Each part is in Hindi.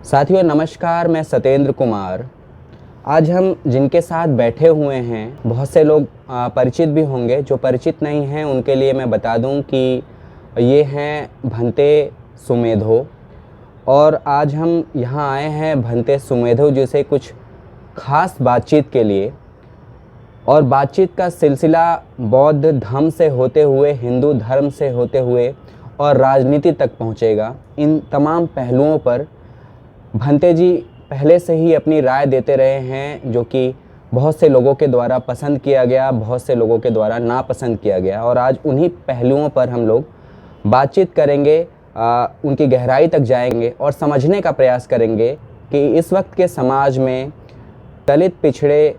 साथियों नमस्कार, मैं सतेंद्र कुमार। आज हम जिनके साथ बैठे हुए हैं, बहुत से लोग परिचित भी होंगे। जो परिचित नहीं हैं उनके लिए मैं बता दूं कि ये हैं भंते सुमेधो। और आज हम यहाँ आए हैं भंते सुमेधो जी से कुछ खास बातचीत के लिए। और बातचीत का सिलसिला बौद्ध धर्म से होते हुए, हिंदू धर्म से होते हुए और राजनीति तक पहुँचेगा। इन तमाम पहलुओं पर भंते जी पहले से ही अपनी राय देते रहे हैं, जो कि बहुत से लोगों के द्वारा पसंद किया गया, बहुत से लोगों के द्वारा नापसंद किया गया। और आज उन्हीं पहलुओं पर हम लोग बातचीत करेंगे, उनकी गहराई तक जाएंगे और समझने का प्रयास करेंगे कि इस वक्त के समाज में दलित पिछड़े,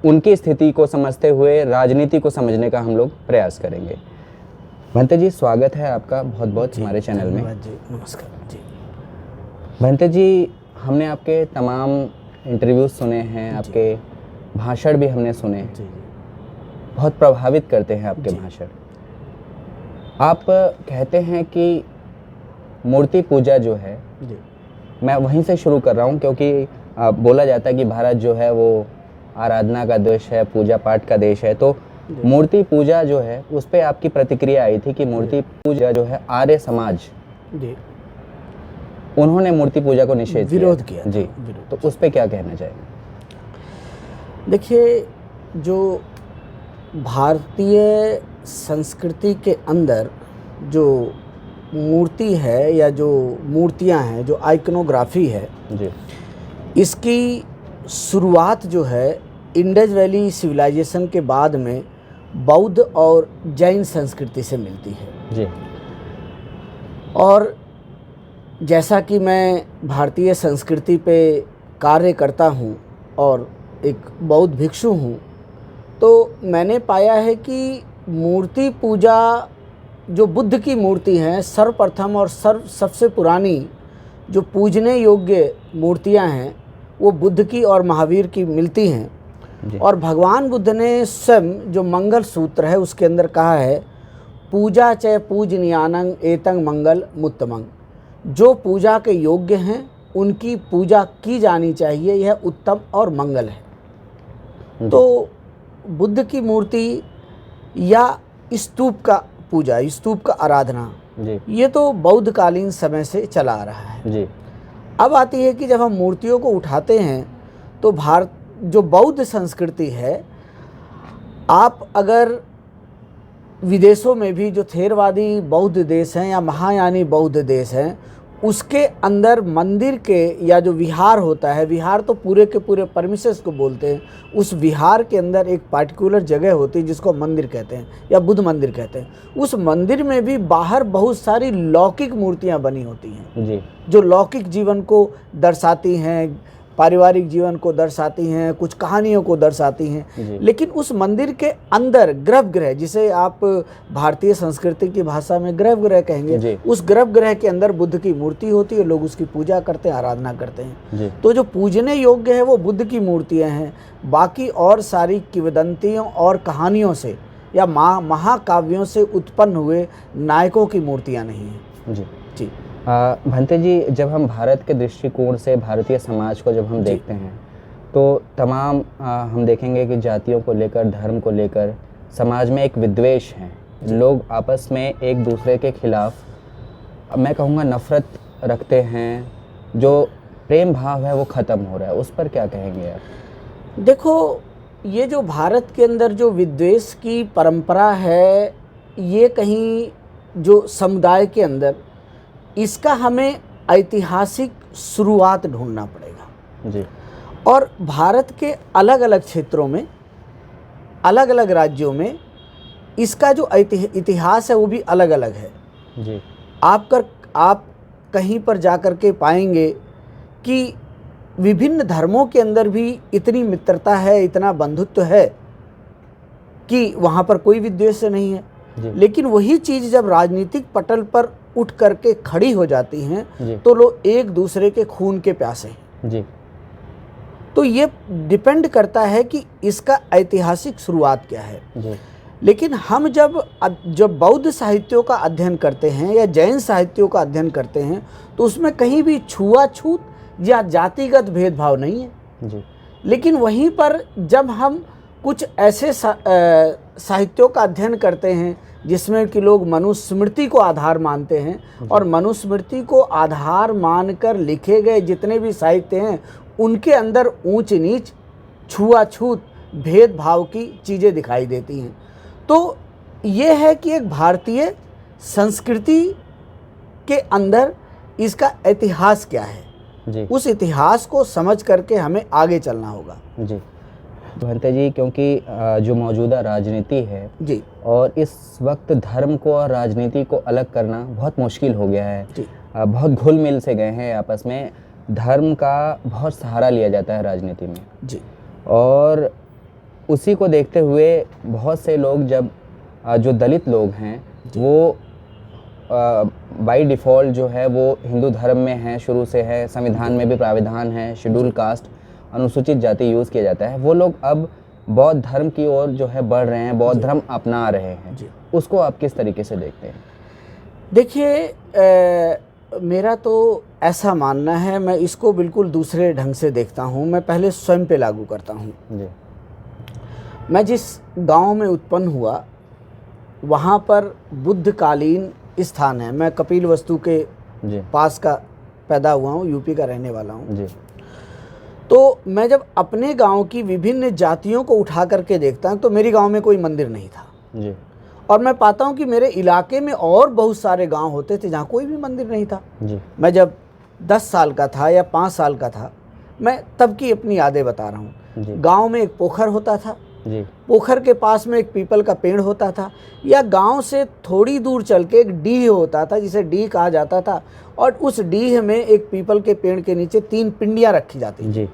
उनकी स्थिति को समझते हुए राजनीति को समझने का हम लोग प्रयास करेंगे। भंते जी, स्वागत है आपका बहुत बहुत हमारे चैनल में। नमस्कार जी। भंते जी, हमने आपके तमाम इंटरव्यूज़ सुने हैं, आपके भाषण भी हमने सुने हैं। बहुत प्रभावित करते हैं आपके भाषण। आप कहते हैं कि मूर्ति पूजा जो है, मैं वहीं से शुरू कर रहा हूं क्योंकि बोला जाता है कि भारत जो है वो आराधना का देश है, पूजा पाठ का देश है। तो मूर्ति पूजा जो है उस पर आपकी प्रतिक्रिया आई थी कि मूर्ति पूजा जो है आर्य समाज, उन्होंने मूर्ति पूजा को निषेध विरोध किया जी। तो उस पे क्या कहना चाहेंगे? देखिए, जो भारतीय संस्कृति के अंदर जो मूर्ति है या जो मूर्तियां हैं, जो आइकनोग्राफी है जी, इसकी शुरुआत जो है इंडस वैली सिविलाइजेशन के बाद में बौद्ध और जैन संस्कृति से मिलती है जी। और जैसा कि मैं भारतीय संस्कृति पे कार्य करता हूँ और एक बौद्ध भिक्षु हूँ, तो मैंने पाया है कि मूर्ति पूजा जो बुद्ध की मूर्ति हैं, सर्वप्रथम और सबसे पुरानी जो पूजने योग्य मूर्तियाँ हैं वो बुद्ध की और महावीर की मिलती हैं। और भगवान बुद्ध ने स्वयं जो मंगल सूत्र है उसके अंदर कहा है, पूजा च पूजनीयानंग एतंग मंगल मुत्तमंग। जो पूजा के योग्य हैं उनकी पूजा की जानी चाहिए, यह उत्तम और मंगल है। तो बुद्ध की मूर्ति या स्तूप का पूजा, स्तूप का आराधना जी, ये तो बौद्ध कालीन समय से चला आ रहा है जी। अब आती है कि जब हम मूर्तियों को उठाते हैं तो भारत जो बौद्ध संस्कृति है, आप अगर विदेशों में भी जो थेरवादी बौद्ध देश हैं या महायानी बौद्ध देश हैं, उसके अंदर मंदिर के या जो विहार होता है, विहार तो पूरे के पूरे परमिसेस को बोलते हैं, उस विहार के अंदर एक पार्टिकुलर जगह होती है जिसको मंदिर कहते हैं या बुद्ध मंदिर कहते हैं। उस मंदिर में भी बाहर बहुत सारी लौकिक मूर्तियां बनी होती हैं जी, जो लौकिक जीवन को दर्शाती हैं, पारिवारिक जीवन को दर्शाती हैं, कुछ कहानियों को दर्शाती हैं। लेकिन उस मंदिर के अंदर गर्भगृह, जिसे आप भारतीय संस्कृति की भाषा में गर्भगृह कहेंगे, उस गर्भगृह के अंदर बुद्ध की मूर्ति होती है, लोग उसकी पूजा करते हैं, आराधना करते हैं। तो जो पूजने योग्य है वो बुद्ध की मूर्तियां हैं। बाकी और सारी किंवदंतियों और कहानियों से या महाकाव्यों से उत्पन्न हुए नायकों की मूर्तियाँ नहीं हैं। जी जी। भंते जी, जब हम भारत के दृष्टिकोण से भारतीय समाज को जब हम देखते हैं तो तमाम हम देखेंगे कि जातियों को लेकर, धर्म को लेकर समाज में एक विद्वेष है। लोग आपस में एक दूसरे के खिलाफ, मैं कहूँगा, नफरत रखते हैं। जो प्रेम भाव है वो ख़त्म हो रहा है। उस पर क्या कहेंगे आप? देखो, ये जो भारत के अंदर जो विद्वेष की परंपरा है, ये कहीं जो समुदाय के अंदर, इसका हमें ऐतिहासिक शुरुआत ढूंढना पड़ेगा जी। और भारत के अलग अलग क्षेत्रों में, अलग अलग राज्यों में इसका जो इतिहास है वो भी अलग अलग है जी। आप कहीं पर जाकर के पाएंगे कि विभिन्न धर्मों के अंदर भी इतनी मित्रता है, इतना बंधुत्व है कि वहाँ पर कोई विद्वेष नहीं है। लेकिन वही चीज़ जब राजनीतिक पटल पर उठ करके खड़ी हो जाती हैं तो लोग एक दूसरे के खून के प्यासे हैं जी। तो ये डिपेंड करता है कि इसका ऐतिहासिक शुरुआत क्या है जी। लेकिन हम जब बौद्ध साहित्यों का अध्ययन करते हैं या जैन साहित्यों का अध्ययन करते हैं तो उसमें कहीं भी छुआछूत या जातिगत भेदभाव नहीं है जी। लेकिन वहीं पर जब हम कुछ ऐसे साहित्यों का अध्ययन करते हैं जिसमें कि लोग मनुस्मृति को आधार मानते हैं और मनुस्मृति को आधार मानकर लिखे गए जितने भी साहित्य हैं उनके अंदर ऊंच नीच, छुआछूत, भेदभाव की चीज़ें दिखाई देती हैं। तो ये है कि एक भारतीय संस्कृति के अंदर इसका इतिहास क्या है जी। उस इतिहास को समझ करके हमें आगे चलना होगा जी भंते जी, क्योंकि जो मौजूदा राजनीति है जी और इस वक्त धर्म को और राजनीति को अलग करना बहुत मुश्किल हो गया है जी। बहुत घुल मिल से गए हैं आपस में। धर्म का बहुत सहारा लिया जाता है राजनीति में जी। और उसी को देखते हुए बहुत से लोग जब जो दलित लोग हैं वो बाय डिफ़ॉल्ट जो है वो हिंदू धर्म में है, शुरू से है, संविधान में भी प्राविधान है, शेड्यूल कास्ट, अनुसूचित जाति यूज़ किया जाता है, वो लोग अब बौद्ध धर्म की ओर जो है बढ़ रहे हैं, बौद्ध धर्म अपना रहे हैं। उसको आप किस तरीके से देखते हैं? देखिए, मेरा तो ऐसा मानना है, मैं इसको बिल्कुल दूसरे ढंग से देखता हूँ। मैं पहले स्वयं पे लागू करता हूँ जी। मैं जिस गांव में उत्पन्न हुआ वहाँ पर बुद्धकालीन स्थान है। मैं कपिल वस्तु के पास का पैदा हुआ हूँ, यूपी का रहने वाला हूँ जी। तो मैं जब अपने गांव की विभिन्न जातियों को उठा करके देखता हूँ तो मेरे गांव में कोई मंदिर नहीं था जी। और मैं पाता हूँ कि मेरे इलाके में और बहुत सारे गांव होते थे जहाँ कोई भी मंदिर नहीं था जी। मैं जब 10 साल का था या 5 साल का था, मैं तब की अपनी यादें बता रहा हूँ। गांव में एक पोखर होता था जी। पोखर के पास में एक पीपल का पेड़ होता था, या गांव से थोड़ी दूर चल के एक डीह होता था जिसे डीह कहा जाता था, और उस डीह में एक पीपल के पेड़ के नीचे 3 पिंडियाँ रखी जाती थी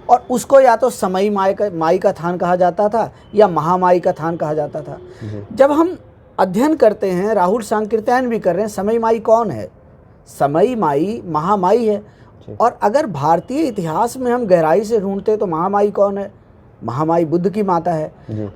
और उसको या तो समई माई का थान कहा जाता था या महामाई का थान कहा जाता था। जब हम अध्ययन करते हैं, राहुल सांकीर्तन भी कर रहे हैं, समई माई कौन है? समई माई महामाई है। और अगर भारतीय इतिहास में हम गहराई से ढूंढते तो महामाई कौन है? महामाई बुद्ध की माता है।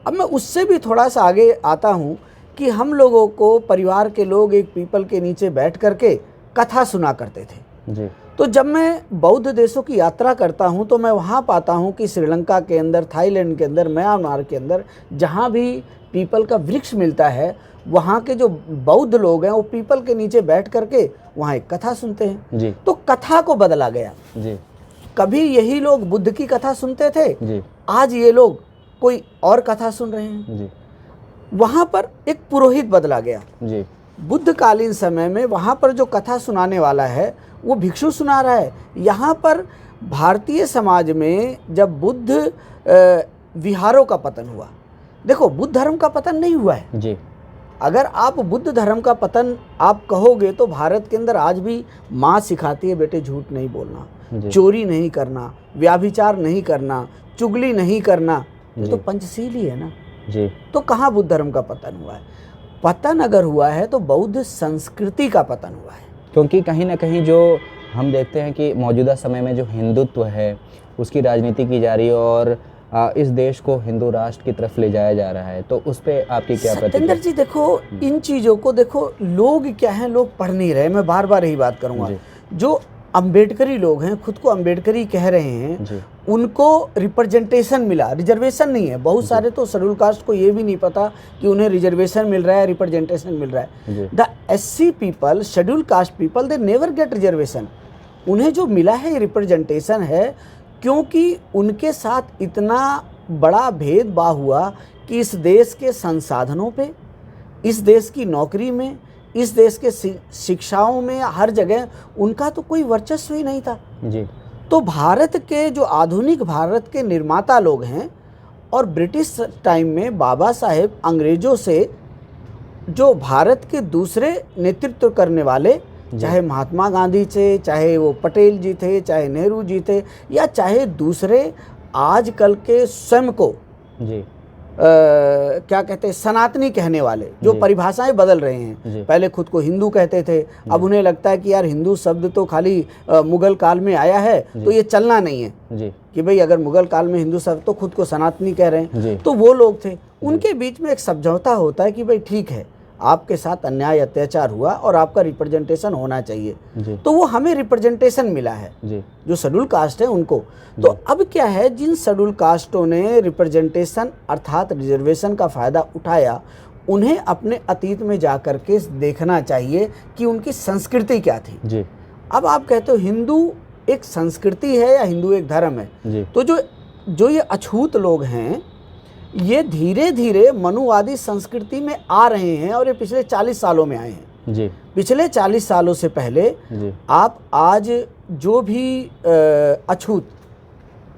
अब मैं उससे भी थोड़ा सा आगे आता हूँ कि हम लोगों को परिवार के लोग एक पीपल के नीचे बैठ करके कथा सुना करते थे जी। तो जब मैं बौद्ध देशों की यात्रा करता हूं तो मैं वहां पाता हूं कि श्रीलंका के अंदर, थाईलैंड के अंदर, म्यांमार के अंदर जहां भी पीपल का वृक्ष मिलता है वहां के जो बौद्ध लोग हैं वो पीपल के नीचे बैठ करके वहां एक कथा सुनते हैं जी। तो कथा को बदला गया जी। कभी यही लोग बुद्ध की कथा सुनते थे जी। आज ये लोग कोई और कथा सुन रहे हैं जी। वहां पर एक पुरोहित बदला गया जी। बुद्धकालीन समय में वहां पर जो कथा सुनाने वाला है वो भिक्षु सुना रहा है। यहाँ पर भारतीय समाज में जब बुद्ध विहारों का पतन हुआ, देखो बुद्ध धर्म का पतन नहीं हुआ है जी। अगर आप बुद्ध धर्म का पतन आप कहोगे तो भारत के अंदर आज भी माँ सिखाती है बेटे झूठ नहीं बोलना, चोरी नहीं करना, व्याभिचार नहीं करना, चुगली नहीं करना, तो पंचशील ही है ना जी। तो कहाँ बुद्ध धर्म का पतन हुआ है? पतन अगर हुआ है तो बौद्ध संस्कृति का पतन हुआ है। क्योंकि कहीं ना कहीं जो हम देखते हैं कि मौजूदा समय में जो हिंदुत्व है उसकी राजनीति की जा रही है और इस देश को हिंदू राष्ट्र की तरफ ले जाया जा रहा है, तो उस पर आपकी क्या प्रतिक्रिया? सत्येंद्र जी देखो, इन चीज़ों को देखो, लोग क्या हैं, लोग पढ़ नहीं रहे। मैं बार बार यही बात करूँगा, जो अम्बेडकरी लोग हैं, खुद को अम्बेडकरी कह रहे हैं, उनको रिप्रेजेंटेशन मिला, रिजर्वेशन नहीं है। बहुत सारे तो शेड्यूल कास्ट को ये भी नहीं पता कि उन्हें रिजर्वेशन मिल रहा है, रिप्रेजेंटेशन मिल रहा है। The SC people, schedule caste people, they never get reservation. उन्हें जो मिला है रिप्रेजेंटेशन है क्योंकि उनके साथ इतना बड़ा भेदभाव हुआ कि इस देश के संसाधनों पे, इस देश की नौकरी में, इस देश के शिक्षाओं में, हर जगह उनका तो कोई वर्चस्व ही नहीं था जी। तो भारत के जो आधुनिक भारत के निर्माता लोग हैं और ब्रिटिश टाइम में बाबा साहेब अंग्रेज़ों से जो भारत के दूसरे नेतृत्व करने वाले, चाहे महात्मा गांधी थे, चाहे वो पटेल जी थे, चाहे नेहरू जी थे, या चाहे दूसरे आजकल के स्वयं को जी क्या कहते हैं, सनातनी कहने वाले, जो परिभाषाएं बदल रहे हैं। पहले खुद को हिंदू कहते थे, अब उन्हें लगता है कि यार हिंदू शब्द तो खाली मुगल काल में आया है तो ये चलना नहीं है जी। कि भाई अगर मुगल काल में हिंदू शब्द, तो खुद को सनातनी कह रहे हैं। तो वो लोग थे, उनके बीच में एक समझौता होता है कि भाई ठीक है, आपके साथ अन्याय अत्याचार हुआ और आपका रिप्रेजेंटेशन होना चाहिए। जी। तो वो हमें रिप्रेजेंटेशन मिला है, जी। जो शेड्यूल कास्ट है उनको। तो अब क्या है, जिन शेड्यूल कास्टों ने रिप्रेजेंटेशन अर्थात रिजर्वेशन का फ़ायदा उठाया, उन्हें अपने अतीत में जा कर के देखना चाहिए कि उनकी संस्कृति क्या थी। जी। अब आप कहते हो हिंदू एक संस्कृति है या हिंदू एक धर्म है, जी। तो जो ये अछूत लोग हैं, ये धीरे धीरे मनुवादी संस्कृति में आ रहे हैं और ये पिछले 40 सालों में आए हैं। जी। पिछले 40 सालों से पहले जी। आप आज जो भी अछूत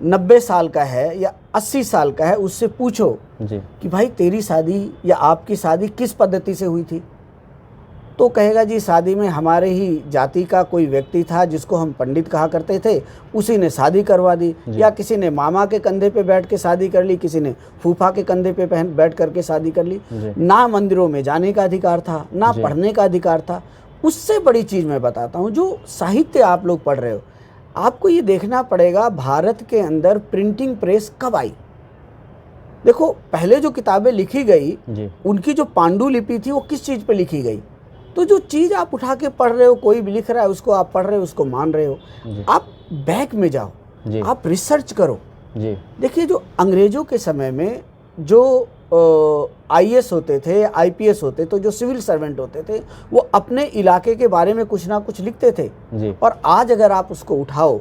90 साल का है या 80 साल का है, उससे पूछो जी। कि भाई तेरी शादी या आपकी शादी किस पद्धति से हुई थी, तो कहेगा जी शादी में हमारे ही जाति का कोई व्यक्ति था जिसको हम पंडित कहा करते थे, उसी ने शादी करवा दी। या किसी ने मामा के कंधे पे बैठ के शादी कर ली, किसी ने फूफा के कंधे पे बैठ करके शादी कर ली। ना मंदिरों में जाने का अधिकार था, ना पढ़ने का अधिकार था। उससे बड़ी चीज़ मैं बताता हूँ, जो साहित्य आप लोग पढ़ रहे हो, आपको ये देखना पड़ेगा भारत के अंदर प्रिंटिंग प्रेस कब आई। देखो, पहले जो किताबें लिखी गई, उनकी जो पांडुलिपि थी वो किस चीज़ पे लिखी गई। तो जो चीज़ आप उठा के पढ़ रहे हो, कोई भी लिख रहा है उसको आप पढ़ रहे हो, उसको मान रहे हो। आप बैक में जाओ, आप रिसर्च करो। देखिए, जो अंग्रेज़ों के समय में जो IAS होते थे, IPS होते, तो जो सिविल सर्वेंट होते थे, वो अपने इलाके के बारे में कुछ ना कुछ लिखते थे। और आज अगर आप उसको उठाओ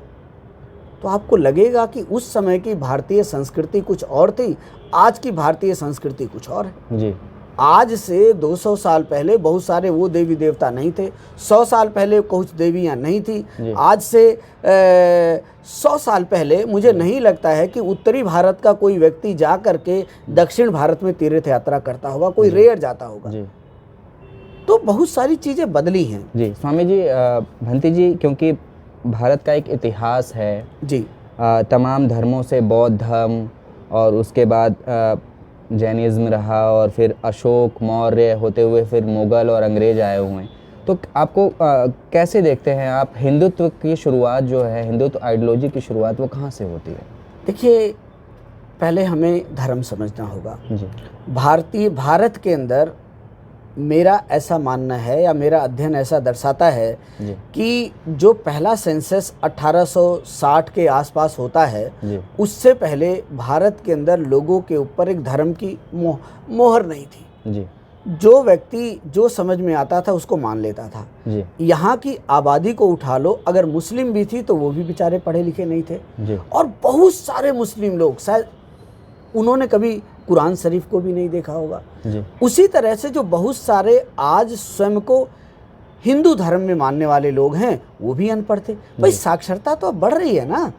तो आपको लगेगा कि उस समय की भारतीय संस्कृति कुछ और थी, आज की भारतीय संस्कृति कुछ और है। आज से 200 साल पहले बहुत सारे वो देवी देवता नहीं थे, 100 साल पहले कुछ देवियाँ नहीं थी। आज से 100 साल पहले मुझे नहीं लगता है कि उत्तरी भारत का कोई व्यक्ति जा कर के दक्षिण भारत में तीर्थ यात्रा करता होगा, कोई रेयर जाता होगा। तो बहुत सारी चीज़ें बदली हैं। जी स्वामी जी, भंती जी, क्योंकि भारत का एक इतिहास है जी, तमाम धर्मों से बौद्ध धर्म और उसके बाद जैनिज़्म रहा और फिर अशोक मौर्य होते हुए फिर मुग़ल और अंग्रेज़ आए हुए हैं। तो आपको कैसे देखते हैं आप, हिंदुत्व की शुरुआत जो है, हिंदुत्व आइडियोलॉजी की शुरुआत वो कहाँ से होती है? देखिए, पहले हमें धर्म समझना होगा। भारत के अंदर मेरा ऐसा मानना है या मेरा अध्ययन ऐसा दर्शाता है कि जो पहला सेंसस 1860 के आसपास होता है, उससे पहले भारत के अंदर लोगों के ऊपर एक धर्म की मोहर नहीं थी। जो व्यक्ति जो समझ में आता था उसको मान लेता था। यहाँ की आबादी को उठा लो, अगर मुस्लिम भी थी तो वो भी बेचारे पढ़े लिखे नहीं थे। और बहुत सारे मुस्लिम लोग, शायद उन्होंने कभी कुरान शरीफ को भी नहीं देखा होगा। उसी तरह से जो बहुत सारे आज स्वयं को हिंदू धर्म में मानने वाले लोग हैं, वो भी अनपढ़ थे। भाई, साक्षरता तो अब बढ़ रही है ना,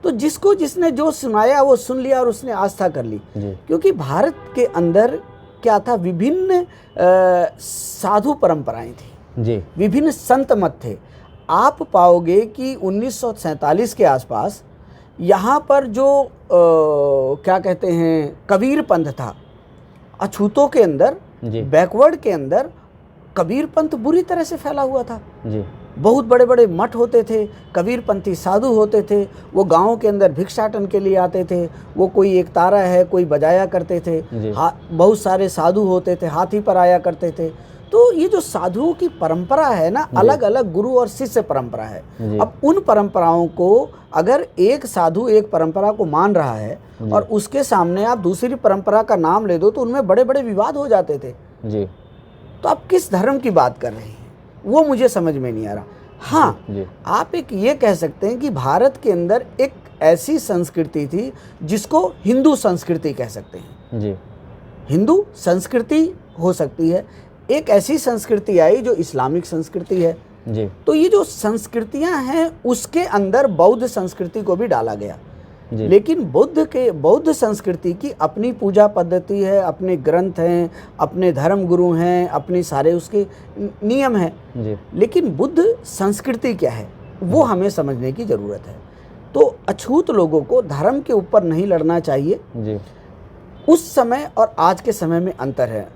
तो जिसने जो सुनाया वो सुन लिया और उसने आस्था कर ली। क्योंकि भारत के अंदर क्या था, विभिन्न साधु परंपराएं थी, विभिन्न संत मत थे। आप पाओगे कि 1947 के आसपास यहाँ पर जो क्या कहते हैं, कबीर पंथ था, अछूतों के अंदर, बैकवर्ड के अंदर कबीर पंथ बुरी तरह से फैला हुआ था। बहुत बड़े बड़े मठ होते थे, कबीर पंथी साधु होते थे। वो गाँव के अंदर भिक्षाटन के लिए आते थे। वो कोई एक तारा है, कोई बजाया करते थे। बहुत सारे साधु होते थे, हाथी पर आया करते थे। तो ये जो साधुओं की परंपरा है ना, अलग अलग गुरु और शिष्य परंपरा है। अब उन परंपराओं को, अगर एक साधु एक परंपरा को मान रहा है और उसके सामने आप दूसरी परंपरा का नाम ले दो, तो उनमें बड़े बड़े विवाद हो जाते थे। तो आप किस धर्म की बात कर रहे हैं, वो मुझे समझ में नहीं आ रहा। हाँ, आप एक ये कह सकते हैं कि भारत के अंदर एक ऐसी संस्कृति थी जिसको हिंदू संस्कृति कह सकते हैं। हिंदू संस्कृति हो सकती है। एक ऐसी संस्कृति आई जो इस्लामिक संस्कृति है। तो ये जो संस्कृतियां हैं, उसके अंदर बौद्ध संस्कृति को भी डाला गया। लेकिन बौद्ध संस्कृति की अपनी पूजा पद्धति है, अपने ग्रंथ हैं, अपने धर्म गुरु हैं, अपने सारे उसके नियम हैं। लेकिन बुद्ध संस्कृति क्या है, वो हमें समझने की ज़रूरत है। तो अछूत लोगों को धर्म के ऊपर नहीं लड़ना चाहिए। उस समय और आज के समय में अंतर है।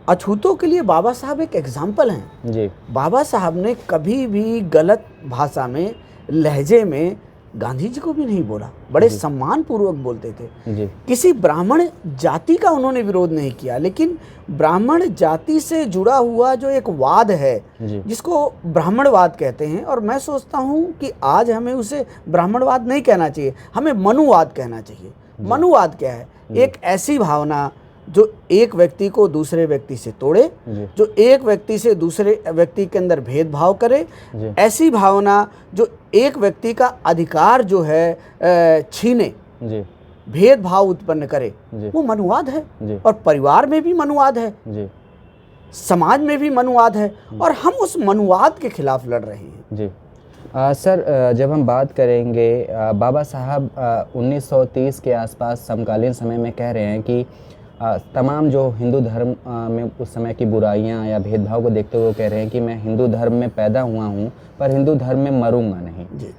अछूतों के लिए बाबा साहब एक एग्जाम्पल हैं। बाबा साहब ने कभी भी गलत भाषा में, लहजे में गांधी जी को भी नहीं बोला, बड़े सम्मान पूर्वक बोलते थे। जी किसी ब्राह्मण जाति का उन्होंने विरोध नहीं किया, लेकिन ब्राह्मण जाति से जुड़ा हुआ जो एक वाद है जी जिसको ब्राह्मणवाद कहते हैं, और मैं सोचता हूँ कि आज हमें उसे ब्राह्मणवाद नहीं कहना चाहिए, हमें मनुवाद कहना चाहिए। मनुवाद क्या है? एक ऐसी भावना जो एक व्यक्ति को दूसरे व्यक्ति से तोड़े, जी जो एक व्यक्ति से दूसरे व्यक्ति के अंदर भेदभाव करे, जी ऐसी भावना जो एक व्यक्ति का अधिकार जो है छीने, जी भेदभाव उत्पन्न करे, जी वो मनुवाद है। जी और परिवार में भी मनुवाद है, जी समाज में भी मनुवाद है, और हम उस मनुवाद के खिलाफ लड़ रहे हैं। जी सर, जब हम बात करेंगे बाबा साहब 1930 के आसपास समकालीन समय में कह रहे हैं कि तमाम जो हिंदू धर्म में उस समय की बुराइयां या भेदभाव को देखते हुए वो कह रहे हैं कि मैं हिंदू धर्म में पैदा हुआ हूं पर हिंदू धर्म में मरूंगा नहीं। जी,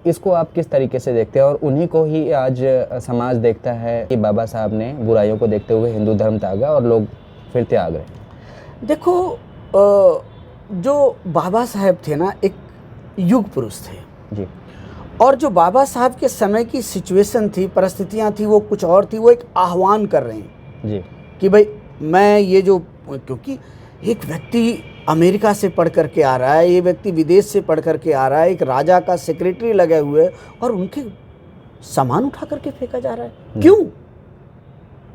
इसको आप किस तरीके से देखते हैं? और उन्हीं को ही आज समाज देखता है कि बाबा साहब ने बुराइयों को देखते हुए हिंदू धर्म त्यागा और लोग फिर त्याग रहे। देखो, जो बाबा साहब थे ना, एक युग पुरुष थे, जी और जो बाबा साहब के समय की सिचुएशन थी, परिस्थितियां थी, वो कुछ और थी। वो एक आह्वान कर रहे हैं जी कि भाई मैं ये जो, क्योंकि एक व्यक्ति अमेरिका से पढ़ करके आ रहा है, ये व्यक्ति विदेश से पढ़ करके आ रहा है, एक राजा का सेक्रेटरी लगे हुए, और उनके सामान उठा करके फेंका जा रहा है। क्यों?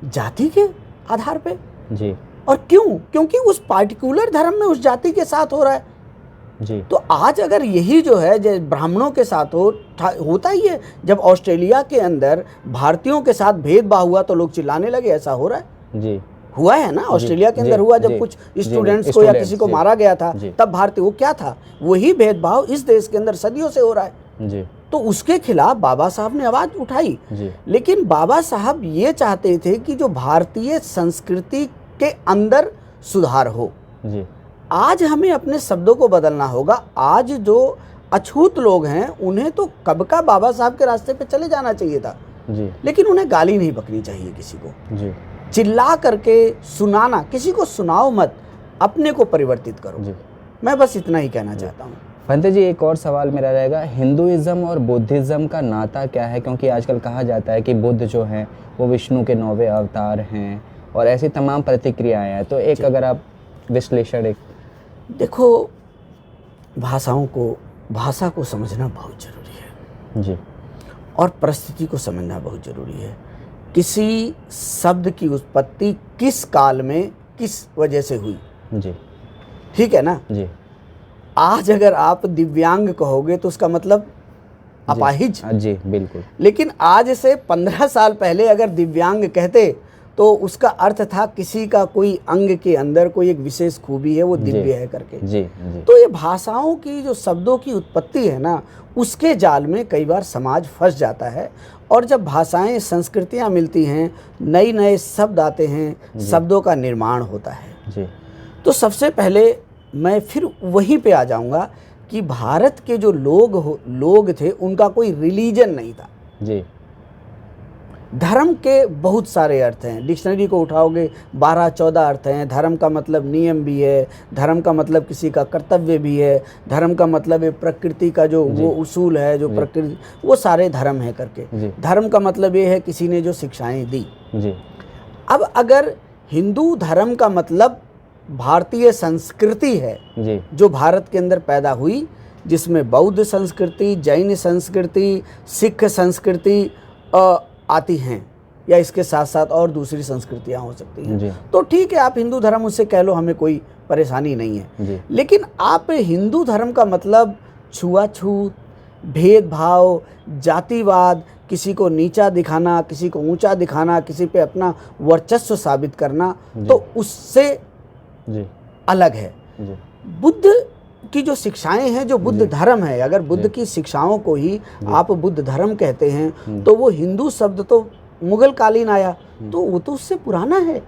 जाति के आधार पे। जी और क्यों? क्योंकि उस पार्टिकुलर धर्म में उस जाति के साथ हो रहा है। जी तो आज अगर यही जो है ब्राह्मणों के साथ होता ही है। जब ऑस्ट्रेलिया के अंदर भारतीयों के साथ भेदभाव हुआ तो लोग चिल्लाने लगे, ऐसा हो रहा है। जी हुआ है ना, ऑस्ट्रेलिया के अंदर हुआ, जब कुछ स्टूडेंट्स को या किसी को मारा गया था, तब भारतीय, वो क्या था? वही भेदभाव इस देश के अंदर सदियों से हो रहा है। जी तो उसके खिलाफ बाबा साहब ने आवाज उठाई। जी लेकिन बाबा साहब ये चाहते थे कि जो भारतीय संस्कृति के अंदर सुधार हो। जी आज हमें अपने शब्दों को बदलना होगा। आज जो अछूत लोग हैं उन्हें तो कब का बाबा साहब के रास्ते पे चले जाना चाहिए था, जी लेकिन उन्हें गाली नहीं बकनी चाहिए किसी को। जी चिल्ला करके सुनाना, किसी को सुनाओ मत, अपने को परिवर्तित करो। जी मैं बस इतना ही कहना चाहता हूँ। पंत जी, एक और सवाल मेरा रहेगा, हिंदुइज्म और बुद्धिज़्म का नाता क्या है? क्योंकि आजकल कहा जाता है कि बुद्ध जो हैं वो विष्णु के 9वें अवतार हैं और ऐसी तमाम प्रतिक्रियाएं हैं। तो एक अगर आप विश्लेषण एक। देखो, भाषा को समझना बहुत ज़रूरी है जी, और परिस्थिति को समझना बहुत ज़रूरी है। किसी शब्द की उत्पत्ति किस काल में किस वजह से हुई, जी ठीक है ना? जी आज अगर आप दिव्यांग कहोगे तो उसका मतलब अपाहिज। जी बिल्कुल। लेकिन आज से 15 साल पहले अगर दिव्यांग कहते तो उसका अर्थ था किसी का कोई अंग के अंदर कोई एक विशेष खूबी है, वो दिव्य है करके। जी जी। तो ये भाषाओं की जो शब्दों की उत्पत्ति है ना, उसके जाल में कई बार समाज फंस जाता है। और जब भाषाएं, संस्कृतियां मिलती हैं, नए नए शब्द आते हैं, शब्दों का निर्माण होता है। जी। तो सबसे पहले मैं फिर वहीं पे आ जाऊंगा कि भारत के जो लोग थे उनका कोई रिलीजन नहीं था। जी। धर्म के बहुत सारे अर्थ हैं, डिक्शनरी को उठाओगे 12-14 अर्थ हैं। धर्म का मतलब नियम भी है, धर्म का मतलब किसी का कर्तव्य भी है, धर्म का मतलब है प्रकृति का जो वो उसूल है, जो प्रकृति, वो सारे धर्म है करके। धर्म का मतलब ये है किसी ने जो शिक्षाएं दी। जी। अब अगर हिंदू धर्म का मतलब भारतीय संस्कृति है जी। जो भारत के अंदर पैदा हुई, जिसमें बौद्ध संस्कृति, जैन संस्कृति, सिख संस्कृति आती हैं, या इसके साथ साथ और दूसरी संस्कृतियां हो सकती हैं, तो ठीक है, आप हिंदू धर्म उससे कह लो, हमें कोई परेशानी नहीं है। लेकिन आप हिंदू धर्म का मतलब छुआछूत, भेदभाव, जातिवाद, किसी को नीचा दिखाना, किसी को ऊंचा दिखाना, किसी पे अपना वर्चस्व साबित करना, तो उससे अलग है। बुद्ध की जो शिक्षाएं हैं, जो बुद्ध धर्म है, अगर बुद्ध की शिक्षाओं को ही आप बुद्ध धर्म कहते हैं, तो वो हिंदू शब्द तो मुगल कालीन आया, तो वो तो उससे पुराना है।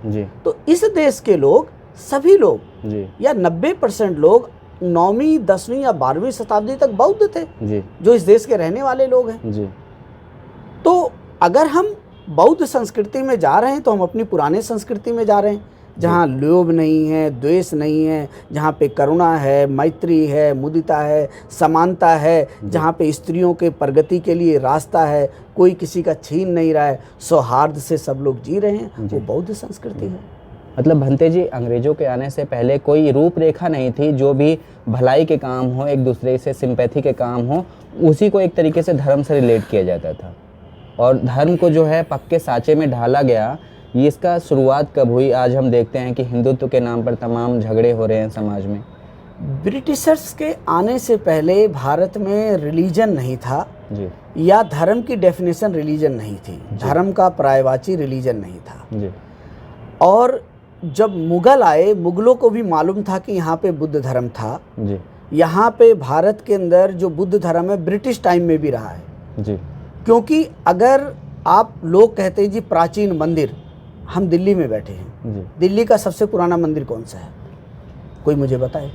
तो इस देश के लोग, सभी लोग या 90% लोग 9वीं, 10वीं या 12वीं शताब्दी तक बौद्ध थे, जो इस देश के रहने वाले लोग हैं। तो अगर हम बौद्ध संस्कृति में जा रहे हैं तो हम अपनी पुराने संस्कृति में जा रहे हैं। जहाँ लोभ नहीं है, द्वेष नहीं है, जहाँ पे करुणा है, मैत्री है, मुदिता है, समानता है, जहाँ पे स्त्रियों के प्रगति के लिए रास्ता है, कोई किसी का छीन नहीं रहा है, सौहार्द से सब लोग जी रहे हैं, वो बौद्ध संस्कृति है। मतलब भंते जी, अंग्रेजों के आने से पहले कोई रूपरेखा नहीं थी। जो भी भलाई के काम हो, एक दूसरे से सिंपैथी के काम हो, उसी को एक तरीके से धर्म से रिलेट किया जाता था, और धर्म को जो है पक्के साँचे में ढाला गया। ये इसका शुरुआत कब हुई? आज हम देखते हैं कि हिंदुत्व के नाम पर तमाम झगड़े हो रहे हैं समाज में। ब्रिटिशर्स के आने से पहले भारत में रिलीजन नहीं था जी या धर्म की डेफिनेशन रिलीजन नहीं थी, धर्म का पर्यायवाची रिलीजन नहीं था। जी और जब मुगल आए, मुगलों को भी मालूम था कि यहाँ पे बुद्ध धर्म था। जी यहाँ पे भारत के अंदर जो बुद्ध धर्म है ब्रिटिश टाइम में भी रहा है। जी क्योंकि अगर आप लोग कहते हैं जी प्राचीन मंदिर, हम दिल्ली में बैठे हैं, जी दिल्ली का सबसे पुराना मंदिर कौन सा है? कोई मुझे बताए।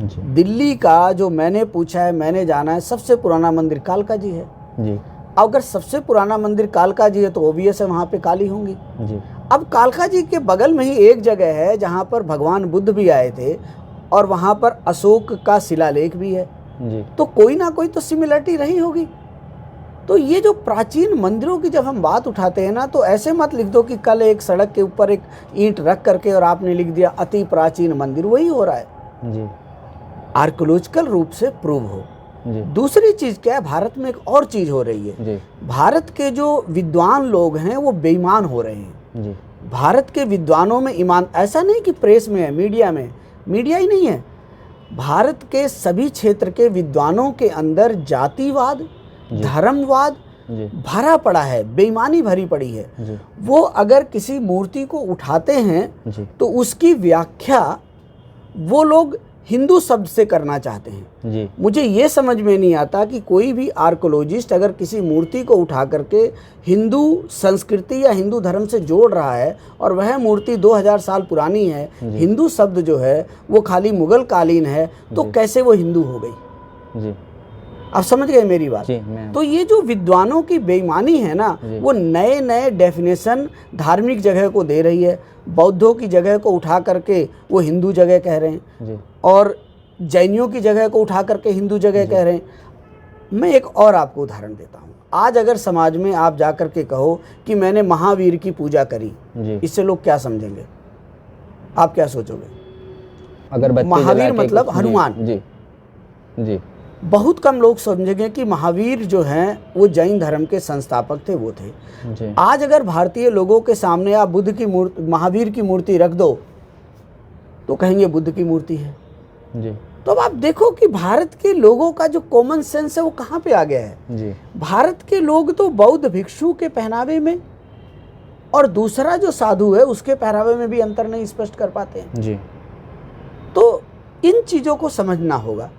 जी दिल्ली का जो मैंने पूछा है, मैंने जाना है, सबसे पुराना मंदिर कालका जी है। जी अगर सबसे पुराना मंदिर कालका जी है तो ओबियस है वहाँ पे काली होंगी। जी अब कालका जी के बगल में ही एक जगह है जहाँ पर भगवान बुद्ध भी आए थे और वहाँ पर अशोक का शिलालेख भी है। जी तो कोई ना कोई तो सिमिलरिटी रही होगी। तो ये जो प्राचीन मंदिरों की जब हम बात उठाते हैं ना, तो ऐसे मत लिख दो कि कल एक सड़क के ऊपर एक ईंट रख करके और आपने लिख दिया अति प्राचीन मंदिर, वही हो रहा है। जी आर्कोलॉजिकल रूप से प्रूव हो। जी दूसरी चीज़ क्या है, भारत में एक और चीज़ हो रही है। जी भारत के जो विद्वान लोग हैं वो बेईमान हो रहे हैं। जी भारत के विद्वानों में ईमान, ऐसा नहीं कि प्रेस में है, मीडिया में, मीडिया ही नहीं है, भारत के सभी क्षेत्र के विद्वानों के अंदर जातिवाद, धर्मवाद जी भरा पड़ा है, बेईमानी भरी पड़ी है। जी वो अगर किसी मूर्ति को उठाते हैं जी तो उसकी व्याख्या वो लोग हिंदू शब्द से करना चाहते हैं। जी मुझे ये समझ में नहीं आता कि कोई भी आर्कोलॉजिस्ट अगर किसी मूर्ति को उठा करके हिंदू संस्कृति या हिंदू धर्म से जोड़ रहा है और वह मूर्ति 2000 साल पुरानी है, हिंदू शब्द जो है वो खाली मुगल कालीन है, तो कैसे वो हिंदू हो गई? जी आप समझ गए मेरी बात? जी मैं तो ये जो विद्वानों की बेईमानी है ना, वो नए नए डेफिनेशन धार्मिक जगह को दे रही है। बौद्धों की जगह को उठा करके वो हिंदू जगह कह रहे हैं, जी और जैनियों की जगह को उठा करके हिंदू जगह कह रहे हैं। मैं एक और आपको उदाहरण देता हूँ। आज अगर समाज में आप जा कर के कहो कि मैंने महावीर की पूजा करी, जी इससे लोग क्या समझेंगे? आप क्या सोचोगे? अगरबत्ती महावीर जला के मतलब कुछ- हनुमान। जी जी बहुत कम लोग समझेंगे कि महावीर जो हैं वो जैन धर्म के संस्थापक थे, वो थे। जी आज अगर भारतीय लोगों के सामने आप बुद्ध की मूर्ति, महावीर की मूर्ति रख दो तो कहेंगे बुद्ध की मूर्ति है। जी तो अब आप देखो कि भारत के लोगों का जो कॉमन सेंस है वो कहाँ पे आ गया है। जी भारत के लोग तो बौद्ध भिक्षु के पहनावे में और दूसरा जो साधु है उसके पहनावे में भी अंतर नहीं स्पष्ट कर पाते हैं। जी तो इन चीज़ों को समझना होगा।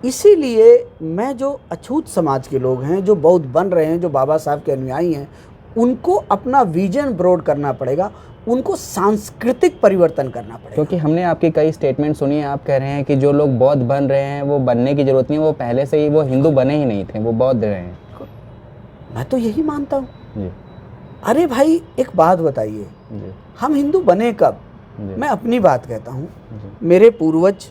इसीलिए मैं जो अछूत समाज के लोग हैं, जो बौद्ध बन रहे हैं, जो बाबा साहब के अनुयायी हैं, उनको अपना विजन ब्रॉड करना पड़ेगा, उनको सांस्कृतिक परिवर्तन करना पड़ेगा। क्योंकि हमने आपकी कई स्टेटमेंट सुनी है, आप कह रहे हैं कि जो लोग बौद्ध बन रहे हैं वो बनने की जरूरत नहीं है, वो पहले से ही वो हिंदू बने ही नहीं थे, वो बौद्ध रहे हैं। मैं तो यही मानता हूँ। जी अरे भाई एक बात बताइए, जी हम हिंदू बने कब? जी मैं अपनी बात कहता हूँ। जी मेरे पूर्वज,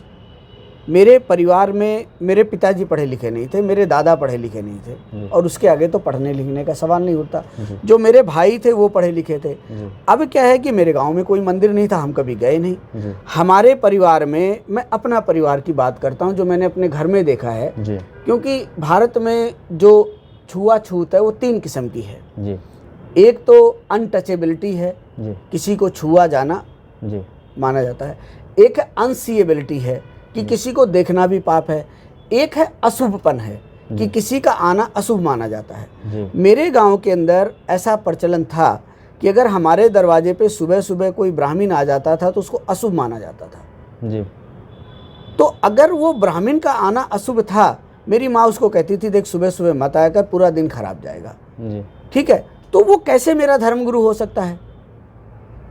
मेरे परिवार में मेरे पिताजी पढ़े लिखे नहीं थे, मेरे दादा पढ़े लिखे नहीं थे, और उसके आगे तो पढ़ने लिखने का सवाल नहीं उठता। जो मेरे भाई थे वो पढ़े लिखे थे। जी अब क्या है कि मेरे गांव में कोई मंदिर नहीं था, हम कभी गए नहीं। जी हमारे परिवार में, मैं अपना परिवार की बात करता हूँ जो मैंने अपने घर में देखा है, जी क्योंकि भारत में जो छुआछूत है वो 3 किस्म की है। जी एक तो अनटचेबिलिटी है, जी किसी को छुआ जाना जी माना जाता है। एक है अनसीएबिलिटी है कि किसी को देखना भी पाप है। एक है अशुभपन है कि किसी का आना अशुभ माना जाता है। जी मेरे गांव के अंदर ऐसा प्रचलन था कि अगर हमारे दरवाजे पे सुबह सुबह कोई ब्राह्मण आ जाता था तो उसको अशुभ माना जाता था। जी तो अगर वो ब्राह्मण का आना अशुभ था, मेरी माँ उसको कहती थी देख सुबह सुबह मत आया कर, पूरा दिन खराब जाएगा। जी ठीक है, तो वो कैसे मेरा धर्मगुरु हो सकता है?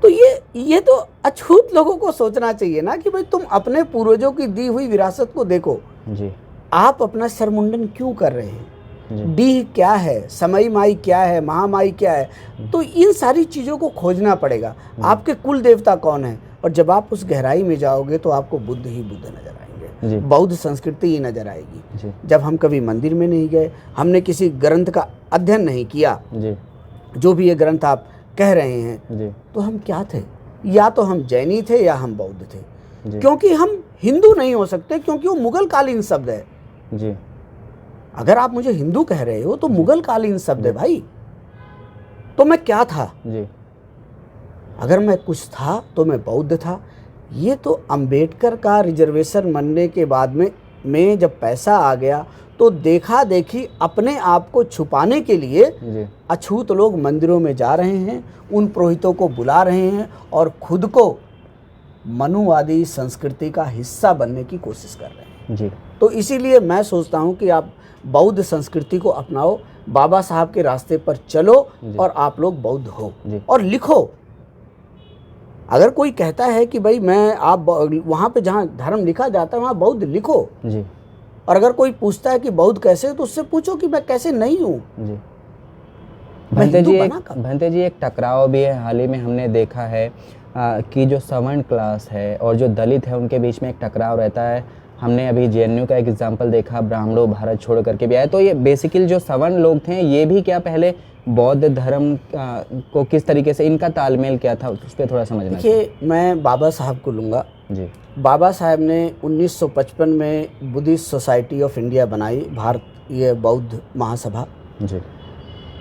तो ये तो अछूत लोगों को सोचना चाहिए ना कि भाई तुम अपने पूर्वजों की दी हुई विरासत को देखो, जी आप अपना सरमुंडन क्यों कर रहे हैं? डीह क्या है, समई माई क्या है, महामाई क्या है, तो इन सारी चीज़ों को खोजना पड़ेगा। आपके कुल देवता कौन है, और जब आप उस गहराई में जाओगे तो आपको बुद्ध ही बुद्ध नजर आएंगे, बौद्ध संस्कृति ही नजर आएगी। जब हम कभी मंदिर में नहीं गए, हमने किसी ग्रंथ का अध्ययन नहीं किया, जो भी ये ग्रंथ आप कह रहे हैं, तो हम क्या थे? या तो हम जैनी थे या हम बौद्ध थे, क्योंकि हम हिंदू नहीं हो सकते, क्योंकि वो मुगल कालीन शब्द है जी। अगर आप मुझे हिंदू कह रहे हो तो मुगल कालीन शब्द है भाई, तो मैं क्या था जी? अगर मैं कुछ था तो मैं बौद्ध था। ये तो अंबेडकर का रिजर्वेशन बनने के बाद में जब पैसा आ गया तो देखा देखी अपने आप को छुपाने के लिए अछूत लोग मंदिरों में जा रहे हैं, उन पुरोहितों को बुला रहे हैं और खुद को मनुवादी संस्कृति का हिस्सा बनने की कोशिश कर रहे हैं जी। तो इसीलिए मैं सोचता हूं कि आप बौद्ध संस्कृति को अपनाओ, बाबा साहब के रास्ते पर चलो और आप लोग बौद्ध हो और लिखो। अगर कोई कहता है कि भाई मैं आप वहाँ पे जहाँ धर्म लिखा जाता है वहाँ बौद्ध लिखो जी। और अगर कोई पूछता है कि बौद्ध कैसे, तो उससे पूछो कि मैं कैसे नहीं हूँ जी। भंते जी एक टकराव भी है, हाल ही में हमने देखा है कि जो सवर्ण क्लास है और जो दलित है उनके बीच में एक टकराव रहता है। हमने अभी जेएनयू का एक एग्जाम्पल देखा, ब्राह्मणों भारत छोड़ करके भी आए, तो ये बेसिकली जो सवर्ण लोग थे ये भी क्या पहले बौद्ध धर्म को किस तरीके से इनका तालमेल क्या था, उस पर थोड़ा समझना। देखिए, मैं बाबा साहब को लूँगा जी। बाबा साहब ने 1955 में बुद्धिस्ट सोसाइटी ऑफ इंडिया बनाई, भारतीय बौद्ध महासभा जी,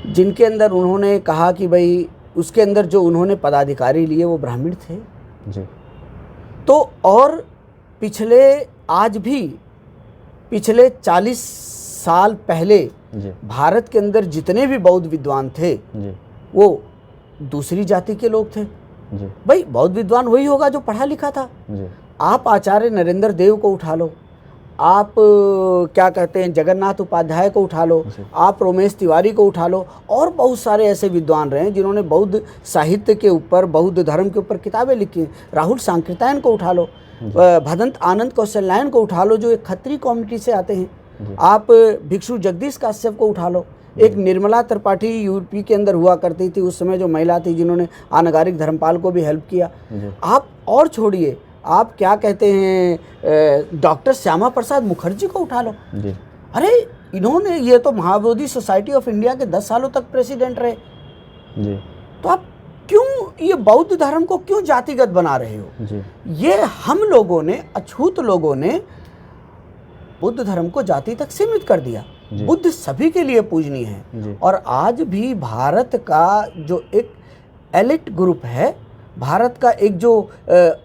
जिनके अंदर उन्होंने कहा कि भाई उसके अंदर जो उन्होंने पदाधिकारी लिए वो ब्राह्मण थे जी। तो और पिछले 40 साल पहले भारत के अंदर जितने भी बौद्ध विद्वान थे वो दूसरी जाति के लोग थे जी। भाई बौद्ध विद्वान वही होगा जो पढ़ा लिखा था जी। आप आचार्य नरेंद्र देव को उठा लो, आप क्या कहते हैं जगन्नाथ उपाध्याय को उठा लो, आप रोमेश तिवारी को उठा लो, और बहुत सारे ऐसे विद्वान रहे जिन्होंने बौद्ध साहित्य के ऊपर, बौद्ध धर्म के ऊपर किताबें लिखी। राहुल सांकृत्यायन को उठा लो, भदंत आनंद कौशल्यायन को उठा लो जो एक खत्री कम्युनिटी से आते हैं, आप भिक्षु जगदीश काश्यप को उठा लो, एक निर्मला त्रिपाठी यूपी के अंदर हुआ करती थी उस समय, जो महिला थी जिन्होंने अनागारिक धर्मपाल को भी हेल्प किया। आप और छोड़िए, आप क्या कहते हैं डॉक्टर श्यामा प्रसाद मुखर्जी को उठा लो जी। अरे इन्होंने, ये तो महाबोधि सोसाइटी ऑफ इंडिया के 10 सालों तक प्रेसिडेंट रहे जी। तो आप क्यों ये बौद्ध धर्म को क्यों जातिगत बना रहे हो जी? ये हम लोगों ने, अछूत लोगों ने बुद्ध धर्म को जाति तक सीमित कर दिया। बुद्ध सभी के लिए पूजनीय है, और आज भी भारत का जो एक एलिट ग्रुप है, भारत का एक जो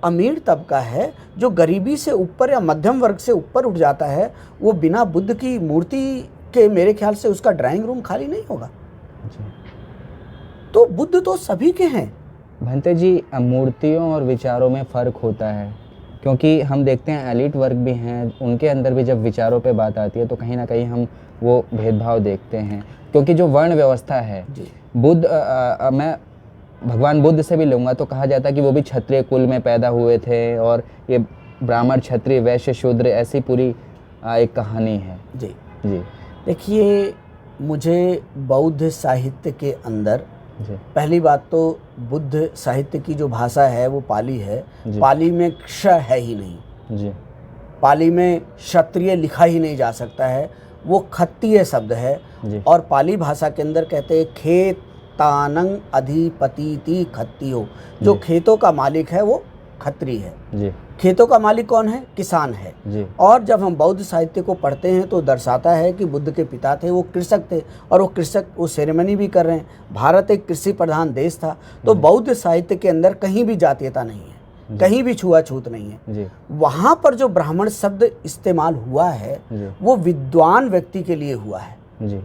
अमीर तबका है, जो गरीबी से ऊपर या मध्यम वर्ग से ऊपर उठ जाता है, वो बिना बुद्ध की मूर्ति के मेरे ख्याल से उसका ड्राइंग रूम खाली नहीं होगा। तो बुद्ध तो सभी के हैं। भंते जी, मूर्तियों और विचारों में फ़र्क होता है, क्योंकि हम देखते हैं एलिट वर्ग भी हैं, उनके अंदर भी जब विचारों पे बात आती है तो कहीं ना कहीं हम वो भेदभाव देखते हैं, क्योंकि जो वर्ण व्यवस्था है, बुद्ध मैं भगवान बुद्ध से भी लूँगा तो कहा जाता है कि वो भी क्षत्रिय कुल में पैदा हुए थे, और ये ब्राह्मण क्षत्रिय वैश्य शूद्र ऐसी पूरी एक कहानी है जी जी। देखिए, मुझे बौद्ध साहित्य के अंदर पहली बात तो बुद्ध साहित्य की जो भाषा है वो पाली है, पाली में क्ष है ही नहीं जी। पाली में क्षत्रिय लिखा ही नहीं जा सकता है, वो खत्तीय शब्द है जी। और पाली भाषा के अंदर कहते हैं खेत तानंग अधिपति खत्तियो, जो खेतों का मालिक है वो खत्री है जी। खेतों का मालिक कौन है? किसान है जी। और जब हम बौद्ध साहित्य को पढ़ते हैं तो दर्शाता है कि बुद्ध के पिता थे वो कृषक थे, और वो कृषक वो सेरेमनी भी कर रहे हैं। भारत एक कृषि प्रधान देश था, तो बौद्ध साहित्य के अंदर कहीं भी जातीयता नहीं है, कहीं भी छुआछूत नहीं है जी। वहाँ पर जो ब्राह्मण शब्द इस्तेमाल हुआ है वो विद्वान व्यक्ति के लिए हुआ है जी,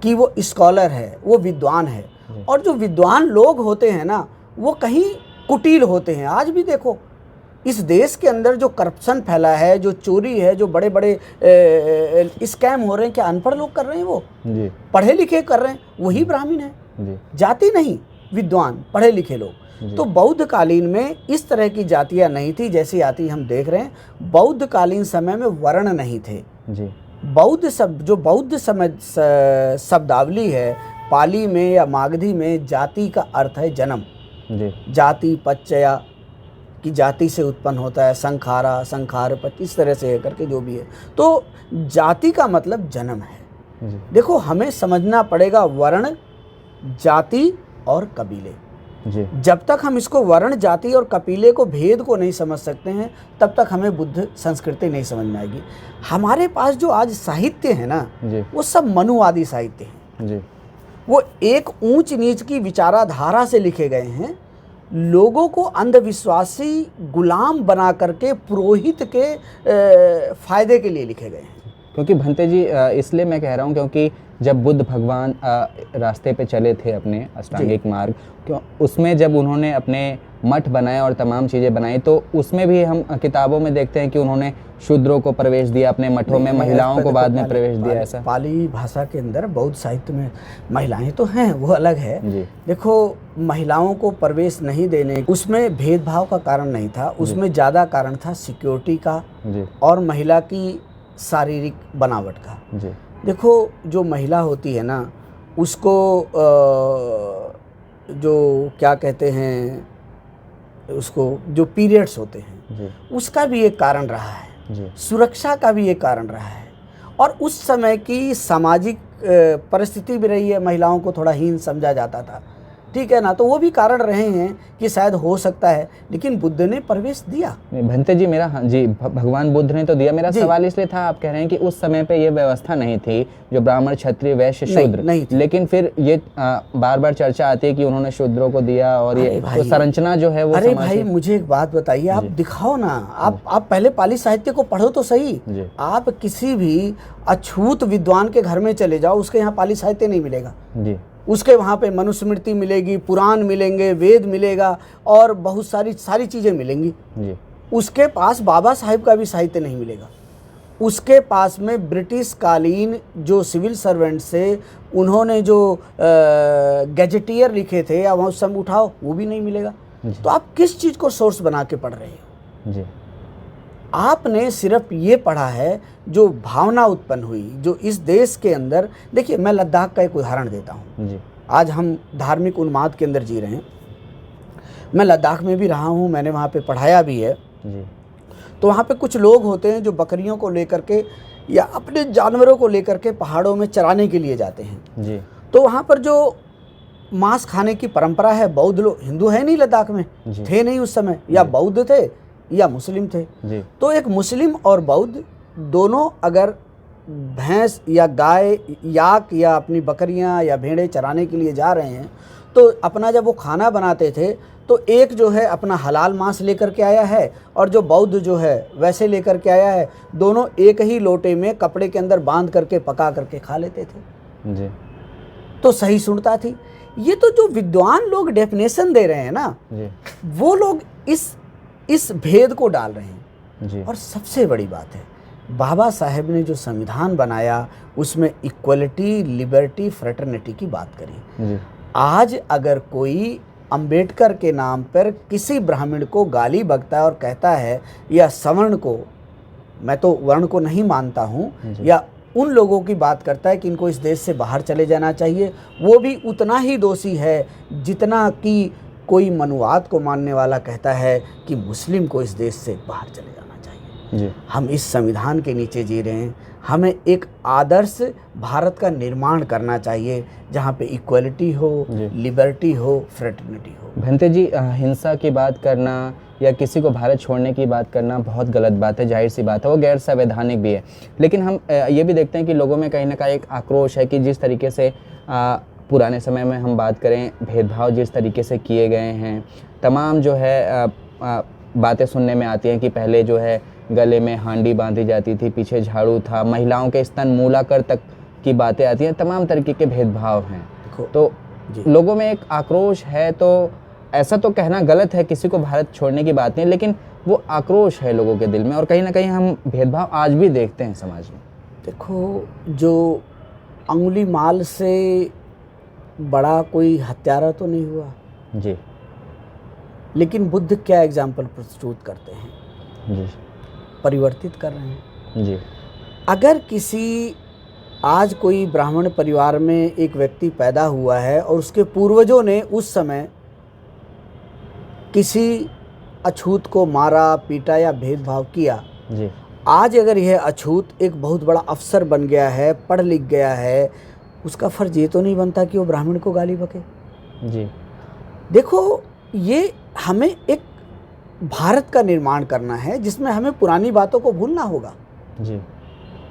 कि वो स्कॉलर है, वो विद्वान है। और जो विद्वान लोग होते हैं ना, वो कहीं कुटिल होते हैं। आज भी देखो इस देश के अंदर जो करप्शन फैला है, जो चोरी है, जो बड़े बड़े स्कैम हो रहे हैं, क्या अनपढ़ लोग कर रहे हैं? वो जी। पढ़े लिखे कर रहे हैं, वही ब्राह्मण है जी। जाति नहीं, विद्वान पढ़े लिखे लोग। तो बौद्ध कालीन में इस तरह की जातियाँ नहीं थी जैसी आती हम देख रहे हैं। बौद्ध कालीन समय में वर्ण नहीं थे जी। जो बौद्ध शब्दावली है, पाली में या मागधी में जाति का अर्थ है जन्म। जी जाति पच्चया कि जाति से उत्पन्न होता है, संखारा संखार पच, इस तरह से करके जो भी है, तो जाति का मतलब जन्म है। जी देखो, हमें समझना पड़ेगा वर्ण, जाति और कबीले। जी जब तक हम इसको वर्ण, जाति और कबीले को, भेद को नहीं समझ सकते हैं, तब तक हमें बुद्ध संस्कृति नहीं समझ में आएगी। हमारे पास जो आज साहित्य है ना, जी वो सब मनुवादी साहित्य हैं। जी वो एक ऊंच नीच की विचारधारा से लिखे गए हैं, लोगों को अंधविश्वासी गुलाम बना करके पुरोहित के फायदे के लिए लिखे गए हैं। क्योंकि भंते जी इसलिए मैं कह रहा हूँ क्योंकि जब बुद्ध भगवान रास्ते पे चले थे अपने अष्टांगिक मार्ग, क्यों उसमें जब उन्होंने अपने मठ बनाए और तमाम चीज़ें बनाई, तो उसमें भी हम किताबों में देखते हैं कि उन्होंने शूद्रों को प्रवेश दिया अपने मठों में, महिलाओं को बाद में प्रवेश दिया। ऐसा पाली भाषा के अंदर बौद्ध साहित्य में महिलाएं तो हैं, वो अलग है। जी देखो, महिलाओं को प्रवेश नहीं देने, उसमें भेदभाव का कारण नहीं था, उसमें ज़्यादा कारण था सिक्योरिटी का जी और महिला की शारीरिक बनावट का। जी देखो, जो महिला होती है ना, उसको जो क्या कहते हैं, उसको जो पीरियड्स होते हैं, जी उसका भी एक कारण रहा है, जी सुरक्षा का भी एक कारण रहा है, और उस समय की सामाजिक परिस्थिति भी रही है, महिलाओं को थोड़ा हीन समझा जाता था, ठीक है ना। तो वो भी कारण रहे हैं कि शायद हो सकता है, लेकिन बुद्ध ने प्रवेश दिया। नहीं, भंते जी मेरा, हाँ जी, भगवान बुद्ध ने तो दिया। मेरा सवाल इसलिए था, आप कह रहे हैं कि उस समय पे ये व्यवस्था नहीं थी जो ब्राह्मण क्षत्रिय वैश्य शूद्र, नहीं थी। लेकिन फिर ये बार बार चर्चा आती है कि उन्होंने शूद्रों को दिया, और ये तो संरचना जो है वो अरे भाई, मुझे एक बात बताइए, आप दिखाओ ना, आप पहले पाली साहित्य को पढ़ो तो सही। आप किसी भी अछूत विद्वान के घर में चले जाओ, उसके यहाँ पाली साहित्य नहीं मिलेगा जी। उसके वहाँ पे मनुस्मृति मिलेगी, पुराण मिलेंगे, वेद मिलेगा, और बहुत सारी चीज़ें मिलेंगी जी। उसके पास बाबा साहिब का भी साहित्य नहीं मिलेगा। उसके पास में ब्रिटिश कालीन जो सिविल सर्वेंट से उन्होंने जो गैजेटियर लिखे थे, या वहाँ सब उठाओ, वो भी नहीं मिलेगा। तो आप किस चीज़ को सोर्स बना के पढ़ रहे हो जी। आपने सिर्फ ये पढ़ा है जो भावना उत्पन्न हुई, जो इस देश के अंदर। देखिए, मैं लद्दाख का एक उदाहरण देता हूँ जी। आज हम धार्मिक उन्माद के अंदर जी रहे हैं। मैं लद्दाख में भी रहा हूँ, मैंने वहाँ पे पढ़ाया भी है जी। तो वहाँ पे कुछ लोग होते हैं जो बकरियों को लेकर के या अपने जानवरों को लेकर के पहाड़ों में चराने के लिए जाते हैं जी। तो वहाँ पर जो मांस खाने की परंपरा है, बौद्ध लोग, हिंदू है नहीं लद्दाख में, थे नहीं उस समय, या बौद्ध थे या मुस्लिम थे जी। तो एक मुस्लिम और बौद्ध दोनों अगर भैंस या गाय, याक या अपनी बकरियां या भेड़ें चराने के लिए जा रहे हैं, तो अपना जब वो खाना बनाते थे तो एक जो है अपना हलाल मांस लेकर के आया है, और जो बौद्ध जो है वैसे लेकर के आया है। दोनों एक ही लोटे में कपड़े के अंदर बांध करके पका करके खा लेते थे जी। तो सही सुनता थी। ये तो जो विद्वान लोग डेफिनेशन दे रहे हैं ना जी। वो लोग इस भेद को डाल रहे हैं जी। और सबसे बड़ी बात है, बाबा साहेब ने जो संविधान बनाया उसमें इक्वलिटी, लिबर्टी, फ्रेटर्निटी की बात करी। जी। आज अगर कोई अंबेडकर के नाम पर किसी ब्राह्मण को गाली बकता है और कहता है, या सवर्ण को, मैं तो वर्ण को नहीं मानता हूँ, या उन लोगों की बात करता है कि इनको इस देश से बाहर चले जाना चाहिए, वो भी उतना ही दोषी है जितना कि कोई मनुवाद को मानने वाला कहता है कि मुस्लिम को इस देश से बाहर चले जाना चाहिए। जी। हम इस संविधान के नीचे जी रहे हैं। हमें एक आदर्श भारत का निर्माण करना चाहिए जहाँ पे इक्वलिटी हो, लिबर्टी हो, फ्रेटर्निटी हो। भंते जी, हिंसा की बात करना या किसी को भारत छोड़ने की बात करना बहुत गलत बात है, जाहिर सी बात है, वो गैर संवैधानिक भी है। लेकिन हम ये भी देखते हैं कि लोगों में कहीं ना कहीं एक आक्रोश है कि जिस तरीके से पुराने समय में हम बात करें, भेदभाव जिस तरीके से किए गए हैं, तमाम जो है बातें सुनने में आती हैं कि पहले जो है गले में हांडी बांधी जाती थी, पीछे झाड़ू था, महिलाओं के स्तन मूलाकर तक की बातें आती हैं, तमाम तरीके के भेदभाव हैं। तो लोगों में एक आक्रोश है, तो ऐसा तो कहना गलत है, किसी को भारत छोड़ने की बात नहीं, लेकिन वो आक्रोश है लोगों के दिल में, और कहीं ना कहीं हम भेदभाव आज भी देखते हैं समाज में। देखो, जो अंगुली माल से बड़ा कोई हत्यारा तो नहीं हुआ जी, लेकिन बुद्ध क्या एग्जाम्पल प्रस्तुत करते हैं, जी, परिवर्तित कर रहे हैं। जी। अगर किसी आज कोई ब्राह्मण परिवार में एक व्यक्ति पैदा हुआ है और उसके पूर्वजों ने उस समय किसी अछूत को मारा, पीटा या भेदभाव किया, जी आज अगर यह अछूत एक बहुत बड़ा अफसर बन गया है, पढ़ लिख गया है, उसका फर्ज ये तो नहीं बनता कि वो ब्राह्मण को गाली बके। जी देखो, ये हमें एक भारत का निर्माण करना है जिसमें हमें पुरानी बातों को भूलना होगा। जी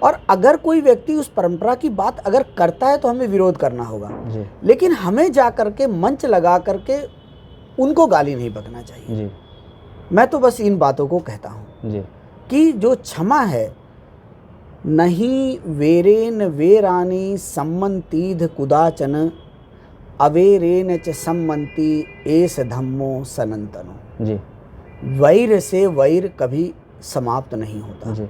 और अगर कोई व्यक्ति उस परंपरा की बात अगर करता है तो हमें विरोध करना होगा, जी लेकिन हमें जा करके मंच लगा करके उनको गाली नहीं बकना चाहिए। जी मैं तो बस इन बातों को कहता हूँ जी कि जो क्षमा है, नहीं वेरेन वेरानी सम्मंतीध कुदाचन अवेरेन च सम्मंती एस धम्मो सनंतनो। जी वैर से वैर कभी समाप्त नहीं होता, जी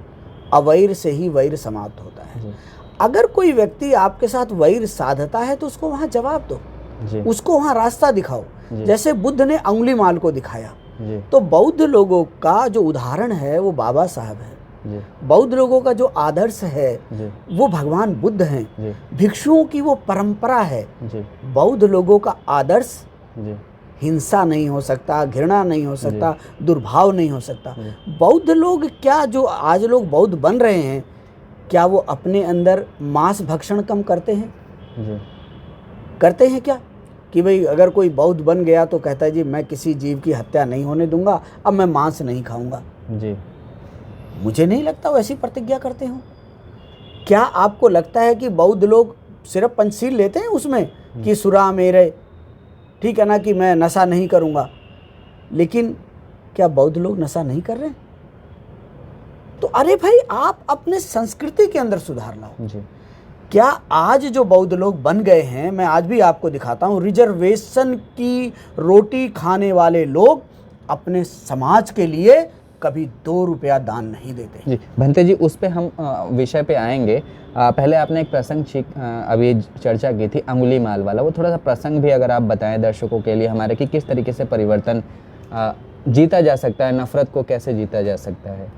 अवैर से ही वैर समाप्त होता है। जी अगर कोई व्यक्ति आपके साथ वैर साधता है तो उसको वहाँ जवाब दो, जी उसको वहाँ रास्ता दिखाओ। जी। जैसे बुद्ध ने अंगुलीमाल को दिखाया, जी तो बौद्ध लोगों का जो उदाहरण है वो बाबा साहब है। जी बौद्ध लोगों का जो आदर्श है जी वो भगवान बुद्ध हैं। जी भिक्षुओं की वो परंपरा है। जी बौद्ध लोगों का आदर्श जी हिंसा नहीं हो सकता, घृणा नहीं हो सकता, दुर्भाव नहीं हो सकता। जी। बौद्ध लोग क्या, जो आज लोग बौद्ध बन रहे हैं, क्या वो अपने अंदर मांस भक्षण कम करते हैं? जी करते हैं क्या? कि भाई अगर कोई बौद्ध बन गया तो कहता है जी मैं किसी जीव की हत्या नहीं होने दूंगा, अब मैं मांस नहीं खाऊंगा। जी मुझे नहीं लगता वो ऐसी प्रतिज्ञा करते हो। क्या आपको लगता है कि बौद्ध लोग सिर्फ पंचशील लेते हैं उसमें कि सुरा मेरे, ठीक है ना, कि मैं नशा नहीं करूंगा, लेकिन क्या बौद्ध लोग नशा नहीं कर रहे? तो अरे भाई, आप अपने संस्कृति के अंदर सुधार लाओ। जी क्या आज जो बौद्ध लोग बन गए हैं, मैं आज भी आपको दिखाता हूँ, रिजर्वेशन की रोटी खाने वाले लोग अपने समाज के लिए कभी 2 रुपया दान नहीं देते। जी भंते जी, उस पे हम विषय पे आएंगे। पहले आपने एक प्रसंग अभी चर्चा की थी, अंगुली माल वाला, वो थोड़ा सा प्रसंग भी अगर आप बताएं दर्शकों के लिए हमारे, कि किस तरीके से परिवर्तन जीता जा सकता है, नफरत को कैसे जीता जा सकता है।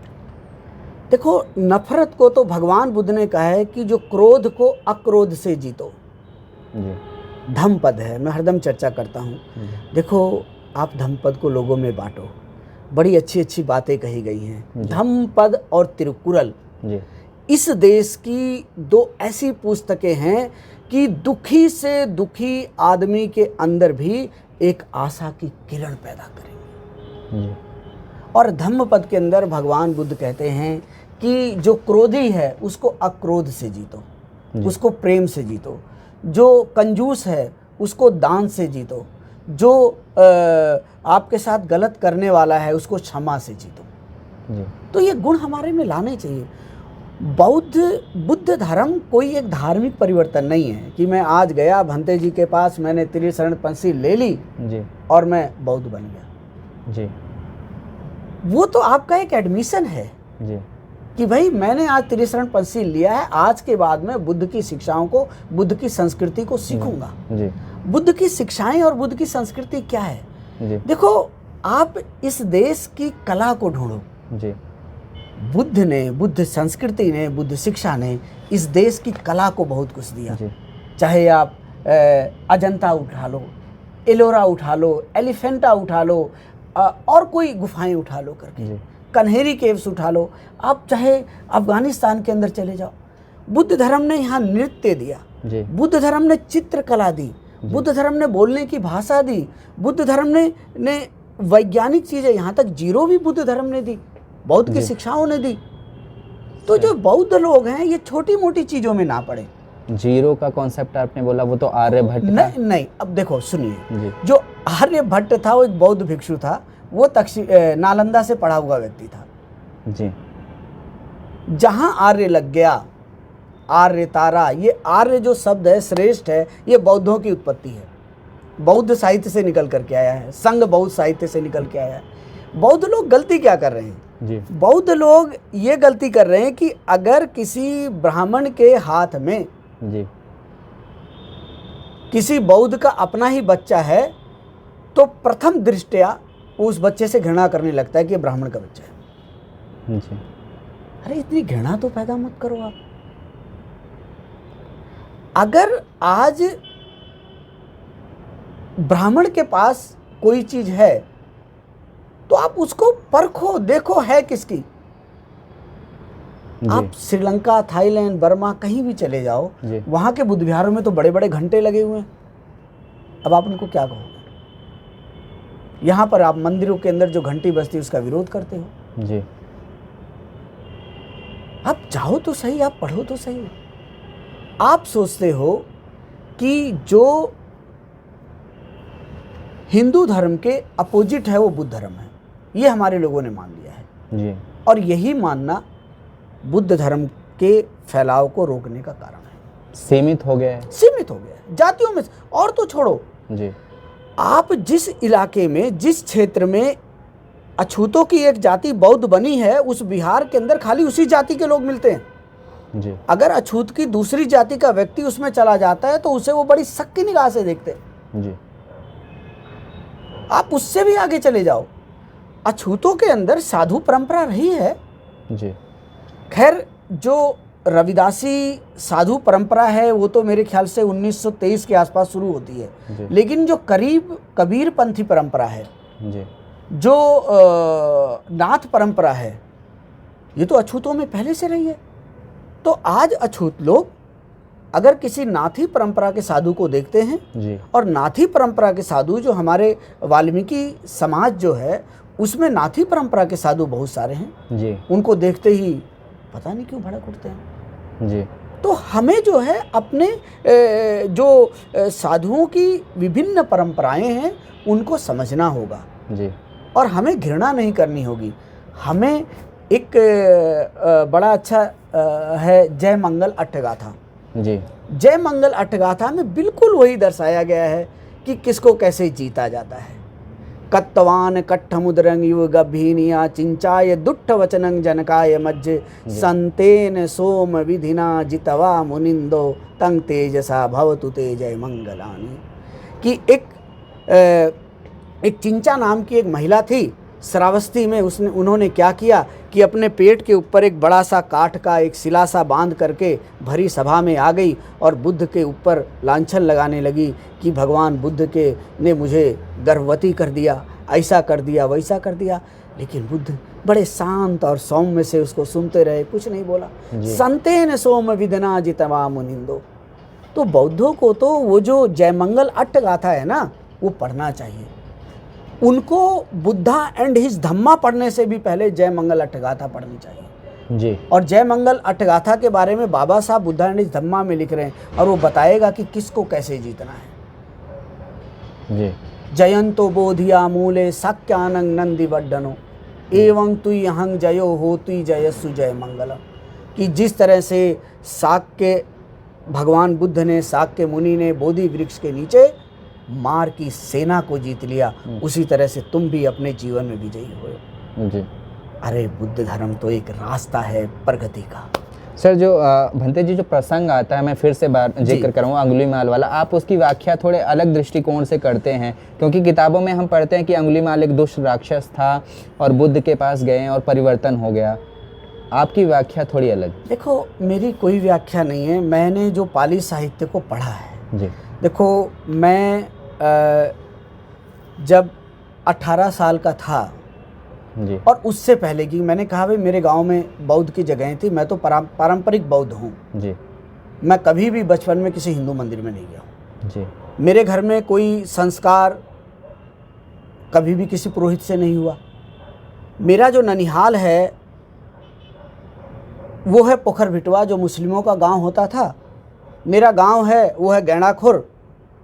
देखो, नफरत को तो भगवान बुद्ध ने कहा है कि जो क्रोध को अक्रोध से जीतो। जी धम्मपद है, मैं हरदम चर्चा करता हूँ। देखो, आप धम्मपद को लोगों में बांटो, बड़ी अच्छी अच्छी बातें कही गई हैं। धम्मपद और तिरुकुरल जी इस देश की 2 ऐसी पुस्तकें हैं कि दुखी से दुखी आदमी के अंदर भी एक आशा की किरण पैदा करेंगे। जी और धम्मपद के अंदर भगवान बुद्ध कहते हैं कि जो क्रोधी है उसको अक्रोध से जीतो, उसको प्रेम से जीतो। जो कंजूस है उसको दान से जीतो। जो आपके साथ गलत करने वाला है उसको क्षमा से जीतो। जी तो ये गुण हमारे में लाने चाहिए। बुद्ध धर्म कोई एक धार्मिक परिवर्तन नहीं है कि मैं आज गया भंते जी के पास, मैंने त्रिशरण पंक्ति ले ली जी और मैं बौद्ध बन गया। जी वो तो आपका एक एडमिशन है जी कि भाई मैंने आज त्रिशरण पंक्ति लिया है, आज के बाद मैं बुद्ध की शिक्षाओं को, बुद्ध की संस्कृति को सीखूंगा। जी बुद्ध की शिक्षाएं और बुद्ध की संस्कृति क्या है? जी देखो, आप इस देश की कला को ढूंढो। जी बुद्ध ने, बुद्ध संस्कृति ने, बुद्ध शिक्षा ने इस देश की कला को बहुत कुछ दिया। जी चाहे आप अजंता उठा लो, एलोरा उठा लो, एलिफेंटा उठा लो, और कोई गुफाएं उठा लो करके, जी कन्हेरी केव्स उठा लो, आप चाहे अफगानिस्तान के अंदर चले जाओ। बुद्ध धर्म ने यहाँ नृत्य दिया, जी बुद्ध धर्म ने चित्रकला दी, बुद्ध धर्म ने बोलने की भाषा दी, बुद्ध धर्म ने वैज्ञानिक चीज़ें, यहाँ तक जीरो भी बुद्ध धर्म ने दी, बौद्ध की शिक्षाओं ने दी। तो जो बौद्ध लोग हैं ये छोटी मोटी चीज़ों में ना पड़े। जीरो का कॉन्सेप्ट आपने बोला, वो तो आर्यभट्ट का। नहीं, अब देखो सुनिए, जी जो आर्यभट्ट था वो एक बौद्ध भिक्षु था, वो नालंदा से पढ़ा हुआ व्यक्ति था। जी जहाँ आर्य लग गया, आर्य तारा, ये आर्य जो शब्द है श्रेष्ठ है, ये बौद्धों की उत्पत्ति है, बौद्ध साहित्य से निकल करके आया है, संघ बौद्ध साहित्य से निकल के आया है। बौद्ध लोग गलती क्या कर रहे हैं? जी बौद्ध लोग ये गलती कर रहे हैं कि अगर किसी ब्राह्मण के हाथ में जी किसी बौद्ध का अपना ही बच्चा है तो प्रथम दृष्टया उस बच्चे से घृणा करने लगता है कि ये ब्राह्मण का बच्चा है। जी अरे इतनी घृणा तो पैदा मत करो आप। अगर आज ब्राह्मण के पास कोई चीज है तो आप उसको परखो, देखो है किसकी। जी। आप श्रीलंका, थाईलैंड, बर्मा कहीं भी चले जाओ, जी। वहां के बुद्ध विहारों में तो बड़े बड़े घंटे लगे हुए हैं। अब आप उनको क्या कहोगे? यहाँ पर आप मंदिरों के अंदर जो घंटी बजती है उसका विरोध करते हो। जी। आप जाओ तो सही, आप पढ़ो तो सही। आप सोचते हो कि जो हिंदू धर्म के अपोजिट है वो बुद्ध धर्म है, ये हमारे लोगों ने मान लिया है। जी। और यही मानना बुद्ध धर्म के फैलाव को रोकने का कारण है। सीमित हो गया है। सीमित हो गया है जातियों में। और तो छोड़ो, जी। आप जिस इलाके में, जिस क्षेत्र में अछूतों की एक जाति बौद्ध बनी है, उस बिहार के अंदर खाली उसी जाति के लोग मिलते हैं। जी। अगर अछूत की दूसरी जाति का व्यक्ति उसमें चला जाता है तो उसे वो बड़ी शक की निगाह से देखते हैं। जी। आप उससे भी आगे चले जाओ, अछूतों के अंदर साधु परंपरा रही है। जी। खैर, जो रविदासी साधु परंपरा है वो तो मेरे ख्याल से 1923 के आसपास शुरू होती है। जी। लेकिन जो करीब कबीर पंथी परंपरा है, जी। जो नाथ परंपरा है, ये तो अछूतों में पहले से रही है। तो आज अछूत लोग अगर किसी नाथी परंपरा के साधु को देखते हैं, जी। और नाथी परंपरा के साधु जो हमारे वाल्मीकि समाज जो है उसमें नाथी परंपरा के साधु बहुत सारे हैं, जी। उनको देखते ही पता नहीं क्यों भड़क उठते हैं। जी। तो हमें जो है अपने जो साधुओं की विभिन्न परंपराएं हैं उनको समझना होगा। जी। और हमें घृणा नहीं करनी होगी। हमें एक बड़ा अच्छा है जय मंगल अट्ठगाथा। जी। जय मंगल अट्ठगाथा में बिल्कुल वही दर्शाया गया है कि किसको कैसे जीता जाता है। कत्तवान कट्ठमुद्रंग युव गभीनिया चिंचाय दुट्ठ वचनं जनकाय मज्ज संतेन सोम विधिना जितवा मुनिंदो तंग तेजसा भवतु तेजय मंगलानी। कि एक चिंचा नाम की एक महिला थी श्रावस्ती में, उन्होंने क्या किया कि अपने पेट के ऊपर एक बड़ा सा काठ का एक शिला सा बांध करके भरी सभा में आ गई और बुद्ध के ऊपर लांछन लगाने लगी कि भगवान बुद्ध के ने मुझे गर्भवती कर दिया, ऐसा कर दिया, वैसा कर दिया। लेकिन बुद्ध बड़े शांत और सौम्य से उसको सुनते रहे, कुछ नहीं बोला। संतेन सोम विदना जितवा मुनिंदो। तो बौद्धों को तो वो जो जयमंगल अट्ठगाथा है ना, वो पढ़ना चाहिए। उनको बुद्धा एंड हिज धम्मा पढ़ने से भी पहले जय मंगल अट्ठगाथा पढ़नी चाहिए। जी। और जय मंगल अट्ठगाथा के बारे में बाबा साहब बुद्धा एंड हिज धम्मा में लिख रहे हैं, और वो बताएगा कि किसको कैसे जीतना है। जी। जयंतो बोधिया मूले साक्यानंग नंदी वड्डनो एवं तुई अहंग जयो हो तुई जयसु जय मंगलम। कि जिस तरह से साक्य भगवान बुद्ध ने, साक्य मुनि ने बोधि वृक्ष के नीचे मार की सेना को जीत लिया, उसी तरह से तुम भी अपने जीवन में विजयी हो। जी। अरे बुद्ध धर्म तो एक रास्ता है प्रगति का। सर, जो भंते जी जो प्रसंग आता है, मैं फिर से जिक्र करूँगा अंगुलीमाल वाला, आप उसकी व्याख्या थोड़े अलग दृष्टिकोण से करते हैं, क्योंकि किताबों में हम पढ़ते हैं कि अंगुलीमाल एक दुष्ट राक्षस था और बुद्ध के पास गए और परिवर्तन हो गया। आपकी व्याख्या थोड़ी अलग। देखो, मेरी कोई व्याख्या नहीं है, मैंने जो पाली साहित्य को पढ़ा है। जी। देखो, मैं जब 18 साल का था, जी। और उससे पहले की मैंने कहा भाई मेरे गांव में बौद्ध की जगहें थी, मैं तो पारंपरिक बौद्ध हूँ। जी। मैं कभी भी बचपन में किसी हिंदू मंदिर में नहीं गया हूँ। जी। मेरे घर में कोई संस्कार कभी भी किसी पुरोहित से नहीं हुआ। मेरा जो ननिहाल है वो है पोखर भिटवा, जो मुस्लिमों का गांव होता था। मेरा गांव है वो है गैंडाखुर,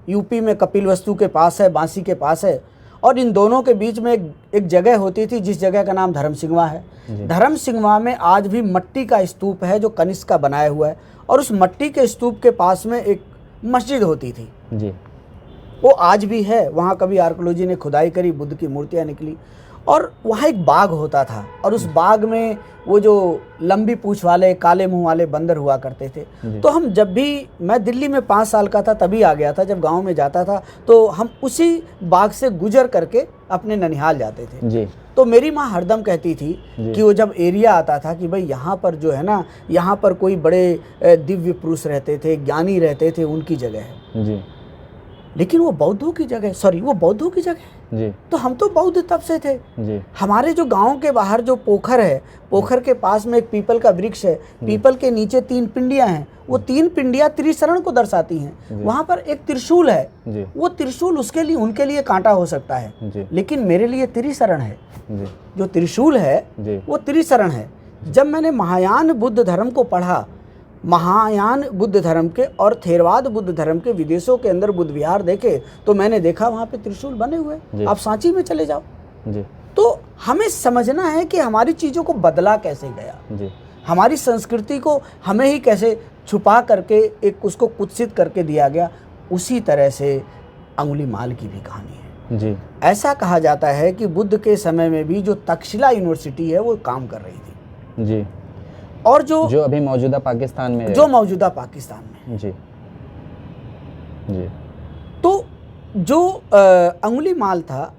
यूपी में कपिलवस्तु के पास है, बांसी के पास है। और इन दोनों के बीच में एक जगह होती थी जिस जगह का नाम धर्म सिंहवा है। धर्म सिंहवा में आज भी मिट्टी का स्तूप है जो कनिष्क का बनाया हुआ है, और उस मिट्टी के स्तूप के पास में एक मस्जिद होती थी। जी। वो आज भी है। वहाँ कभी आर्कोलॉजी ने खुदाई करी, बुद्ध की मूर्तियाँ निकली। और वहाँ एक बाग होता था और उस बाग में वो जो लंबी पूंछ वाले काले मुंह वाले बंदर हुआ करते थे। तो हम जब भी, मैं दिल्ली में 5 साल का था तभी आ गया था, जब गांव में जाता था तो हम उसी बाग से गुजर करके अपने ननिहाल जाते थे जी। तो मेरी माँ हरदम कहती थी कि वो जब एरिया आता था कि भाई यहाँ पर जो है ना, यहाँ पर कोई बड़े दिव्य पुरुष रहते थे, ज्ञानी रहते थे, उनकी जगह है जी। लेकिन वो बौद्धों की जगह, सॉरी वो बौद्धों की जगह है। जी। तो हम तो बौद्ध तब से थे। जी। हमारे जो गांव के बाहर जो पोखर है, पोखर के पास में एक पीपल का वृक्ष है, पीपल के नीचे 3 पिंडियां हैं, वो 3 पिंडियां त्रिशरण को दर्शाती हैं। वहां पर एक त्रिशूल है, वो त्रिशूल उसके लिए, उनके लिए कांटा हो सकता है, लेकिन मेरे लिए त्रिशरण है। जो त्रिशूल है वो त्रिशरण है। जब मैंने महायान बुद्ध धर्म को पढ़ा, महायान बुद्ध धर्म के और थेरवाद बुद्ध धर्म के विदेशों के अंदर बुद्ध विहार देखे तो मैंने देखा वहाँ पे त्रिशूल बने हुए। आप सांची में चले जाओ जी। तो हमें समझना है कि हमारी चीज़ों को बदला कैसे गया जी। हमारी संस्कृति को हमें ही कैसे छुपा करके एक उसको कुत्सित करके दिया गया। उसी तरह से अंगुलीमाल की भी कहानी है जी। ऐसा कहा जाता है कि बुद्ध के समय में भी जो तक्षशिला यूनिवर्सिटी है वो काम कर रही थी जी। और जो अभी मौजूदा पाकिस्तान में, जो मौजूदा पाकिस्तान में जी जी। तो जो अंगुलीमाल था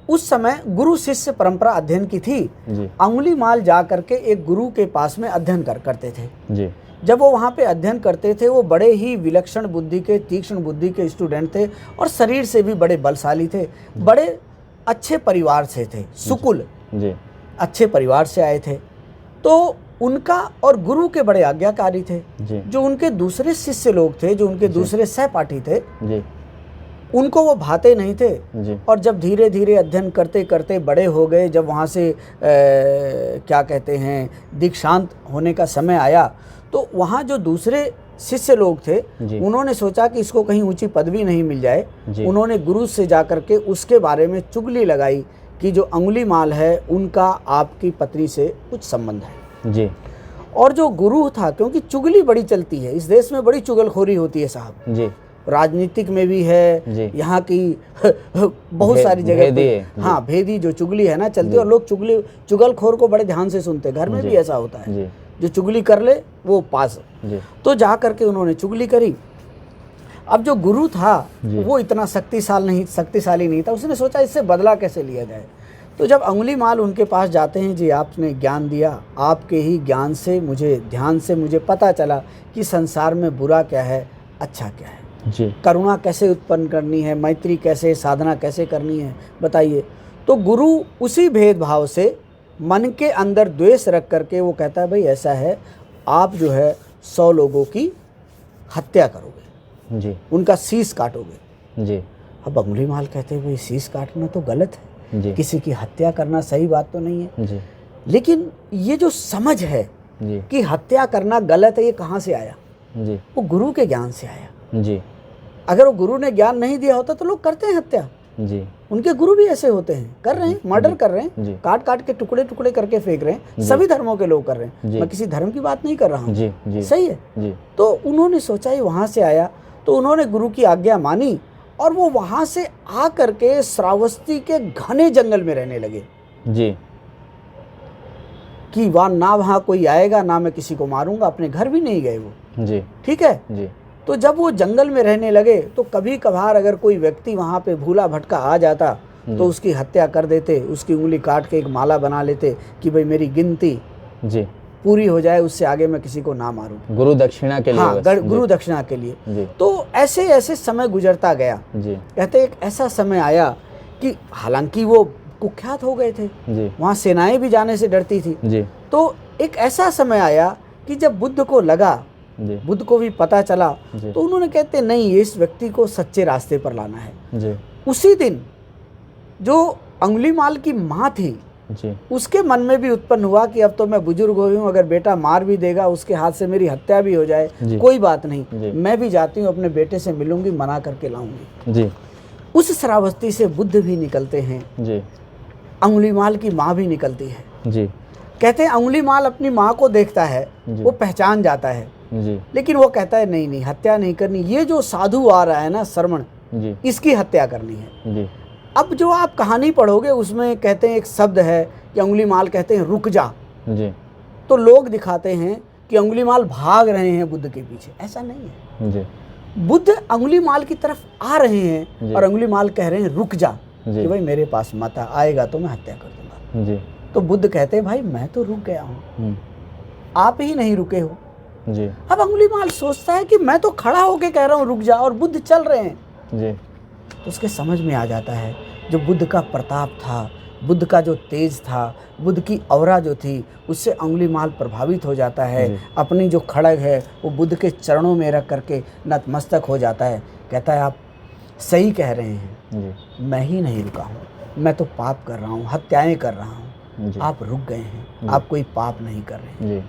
उस समय गुरु शिष्य परंपरा अध्ययन की थी जी। अंगुलीमाल जा करके एक गुरु के पास में अध्ययन करते थे जी। जब वो वहाँ पे अध्ययन करते थे वो बड़े ही विलक्षण बुद्धि के, तीक्ष्ण बुद्धि के स्टूडेंट थे और शरीर से भी बड़े बलशाली थे, बड़े अच्छे परिवार से थे, सुकुल जी। अच्छे परिवार से आए थे। तो उनका और गुरु के बड़े आज्ञाकारी थे जी। जो उनके दूसरे शिष्य लोग थे, जो उनके दूसरे सहपाठी थे जी। उनको वो भाते नहीं थे जी। और जब धीरे धीरे अध्ययन करते करते बड़े हो गए, जब वहाँ से क्या कहते हैं दीक्षांत होने का समय आया तो वहाँ जो दूसरे शिष्य लोग थे उन्होंने सोचा कि इसको कहीं ऊंची पदवी नहीं मिल जाए। उन्होंने गुरु से जा करके उसके बारे में चुगली लगाई कि जो अंगुलीमाल है उनका आपकी पत्री से कुछ संबंध है जी। और जो गुरु था, क्योंकि चुगली बड़ी चलती है इस देश में, बड़ी चुगलखोरी होती है साहब जी। राजनीतिक में भी है, यहाँ की बहुत सारी जगह हाँ भेदी जो चुगली है ना चलती है और लोग चुगलखोर को बड़े ध्यान से सुनते हैं। घर में भी ऐसा होता है, जो चुगली कर ले वो पास। तो जा करके उन्होंने चुगली करी। अब जो गुरु था वो इतना शक्तिशाली नहीं था, उसने सोचा इससे बदला कैसे लिया जाए। तो जब अंगुलीमाल उनके पास जाते हैं, जी आपने ज्ञान दिया, आपके ही ज्ञान से मुझे, ध्यान से मुझे पता चला कि संसार में बुरा क्या है, अच्छा क्या है जी। करुणा कैसे उत्पन्न करनी है, मैत्री कैसे, साधना कैसे करनी है, बताइए। तो गुरु उसी भेदभाव से मन के अंदर द्वेष रख करके वो कहता है भाई ऐसा है, आप जो है 100 लोगों की हत्या करोगे जी, उनका शीश काटोगे जी। अब अंगुलीमाल कहते हैं भाई शीश काटना तो गलत है जी। किसी की हत्या करना सही बात तो नहीं है जी। लेकिन ये जो समझ है जी कि हत्या करना गलत है, ये कहाँ से आया जी? वो गुरु के ज्ञान से आया जी। अगर वो गुरु ने ज्ञान नहीं दिया होता तो लोग करते हैं हत्या जी। उनके गुरु भी ऐसे होते हैं, कर रहे हैं, मर्डर कर रहे हैं, काट काट के टुकड़े टुकड़े करके फेंक रहे हैं। सभी धर्मों के लोग कर रहे हैं, मैं किसी धर्म की बात नहीं कर रहा हूँ, सही है जी। तो उन्होंने सोचा ये वहाँ से आया, तो उन्होंने गुरु की आज्ञा मानी और वो वहाँ से आ करके श्रावस्ती के घने जंगल में रहने लगे जी। कि वहाँ कोई आएगा ना, मैं किसी को मारूंगा, अपने घर भी नहीं गए वो जी। ठीक है जी। तो जब वो जंगल में रहने लगे तो कभी कभार अगर कोई व्यक्ति वहाँ पे भूला भटका आ जाता तो उसकी हत्या कर देते, उसकी उंगली काट के एक माला बना लेते कि भाई मेरी गिनती जी पूरी हो जाए, उससे आगे मैं किसी को ना मारूं, गुरु दक्षिणा के लिए। हाँ, गुरु दक्षिणा के लिए जी। तो ऐसे ऐसे समय गुजरता गया जी। कहते एक ऐसा समय आया कि हालांकि वो कुख्यात हो गए थे, वहाँ सेनाएं भी जाने से डरती थी जी। तो एक ऐसा समय आया कि जब बुद्ध को लगा, बुद्ध को भी पता चला, तो उन्होंने कहते नहीं, इस व्यक्ति को सच्चे रास्ते पर लाना है जी। उसी दिन जो अंगुलीमाल की माँ थी जी, उसके मन में भी उत्पन्न हुआ कि अब तो मैं बुजुर्ग हो हूँ, अगर बेटा मार भी देगा, उसके हाथ से मेरी हत्या भी हो जाए, कोई बात नहीं, मैं भी जाती हूँ, अपने बेटे से मिलूंगी, मना करके लाऊंगी जी। उस श्रावस्ती से बुद्ध भी निकलते हैं जी, अंगुलीमाल की माँ भी निकलती है जी। कहते हैं अंगुलीमाल अपनी माँ को देखता है, वो पहचान जाता है जी। लेकिन वो कहता है नहीं, हत्या नहीं करनी, ये जो साधु आ रहा है ना श्रमण, इसकी हत्या करनी है जी। अब जो आप कहानी पढ़ोगे उसमें कहते हैं एक शब्द है कि अंगुलीमाल कहते हैं रुक जा, जी तो लोग दिखाते हैं कि अंगुलीमाल भाग रहे हैं बुद्ध के पीछे। ऐसा नहीं है, जी बुद्ध अंगुलीमाल की तरफ आ रहे हैं जी। और अंगुलीमाल कह रहे हैं रुक जा, जी कि भाई मेरे पास मत आ, आएगा तो मैं हत्या कर दूंगा। जी तो बुद्ध कहते हैं भाई मैं तो रुक गया हूँ, आप ही नहीं रुके हो। जी अब अंगुलीमाल सोचता है कि मैं तो खड़ा होके कह रहा हूँ रुक जा और बुद्ध चल रहे हैं। जी तो उसके समझ में आ जाता है जो बुद्ध का प्रताप था, बुद्ध का जो तेज था, बुद्ध की औरा जो थी, उससे अंगुलीमाल प्रभावित हो जाता है। जी। अपनी अपनी जो खड़ग है वो बुद्ध के चरणों में रख करके नतमस्तक हो जाता है। कहता है आप सही कह रहे हैं, जी मैं ही नहीं रुका हूँ, मैं तो पाप कर रहा हूँ, हत्याएं कर रहा हूँ, जी आप रुक गए हैं, जी। आप कोई पाप नहीं कर रहे हैं। जी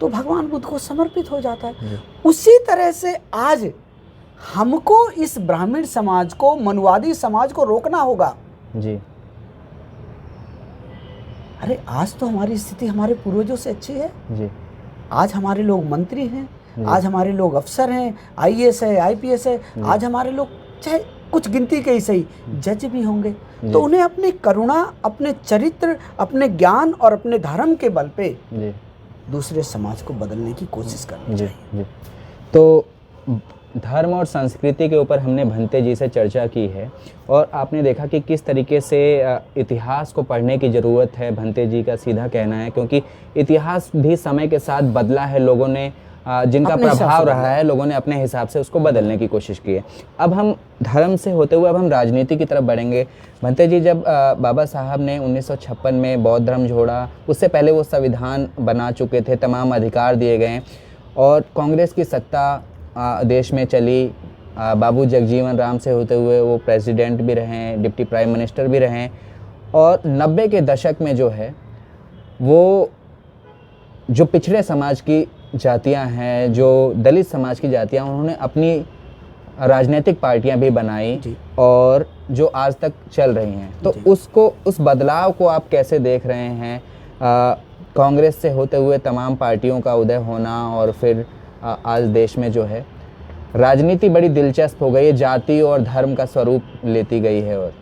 तो भगवान बुद्ध को समर्पित हो जाता है। जी उसी तरह से आज हमको इस ब्राह्मण समाज को, मनुवादी समाज को रोकना होगा। जी अरे आज तो हमारी स्थिति हमारे पूर्वजों से अच्छी है। जी आज हमारे लोग मंत्री हैं, जी। आज हमारे लोग अफसर हैं, आईएएस है, आईपीएस है, आज हमारे लोग चाहे कुछ गिनती के ही सही जज भी होंगे। तो उन्हें अपनी करुणा, अपने चरित्र, अपने ज्ञान और अपने धर्म के बल पे जी दूसरे समाज को बदलने की कोशिश करनी जी चाहिए। जी। तो धर्म और संस्कृति के ऊपर हमने भंते जी से चर्चा की है और आपने देखा कि किस तरीके से इतिहास को पढ़ने की ज़रूरत है। भंते जी का सीधा कहना है, क्योंकि इतिहास भी समय के साथ बदला है, लोगों ने जिनका अपने हिसाब प्रभाव से रहा है, लोगों ने अपने हिसाब से उसको बदलने की कोशिश की है। अब हम धर्म से होते हुए अब हम राजनीति की तरफ बढ़ेंगे। भंते जी, जब बाबा साहब ने 1956 में बौद्ध धर्म जोड़ा, उससे पहले वो संविधान बना चुके थे, तमाम अधिकार दिए गए और कांग्रेस की सत्ता देश में चली। बाबू जगजीवन राम से होते हुए वो प्रेसिडेंट भी रहे, डिप्टी प्राइम मिनिस्टर भी रहे और 90 के दशक में जो है वो जो पिछड़े समाज की जातियां हैं, जो दलित समाज की जातियां, उन्होंने अपनी राजनीतिक पार्टियां भी बनाई जी। और जो आज तक चल रही हैं। तो जी। उस बदलाव को आप कैसे देख रहे हैं? कांग्रेस से होते हुए तमाम पार्टियों का उदय होना और फिर आज देश में जो है राजनीति बड़ी दिलचस्प हो गई है, जाति और धर्म का स्वरूप लेती गई है। और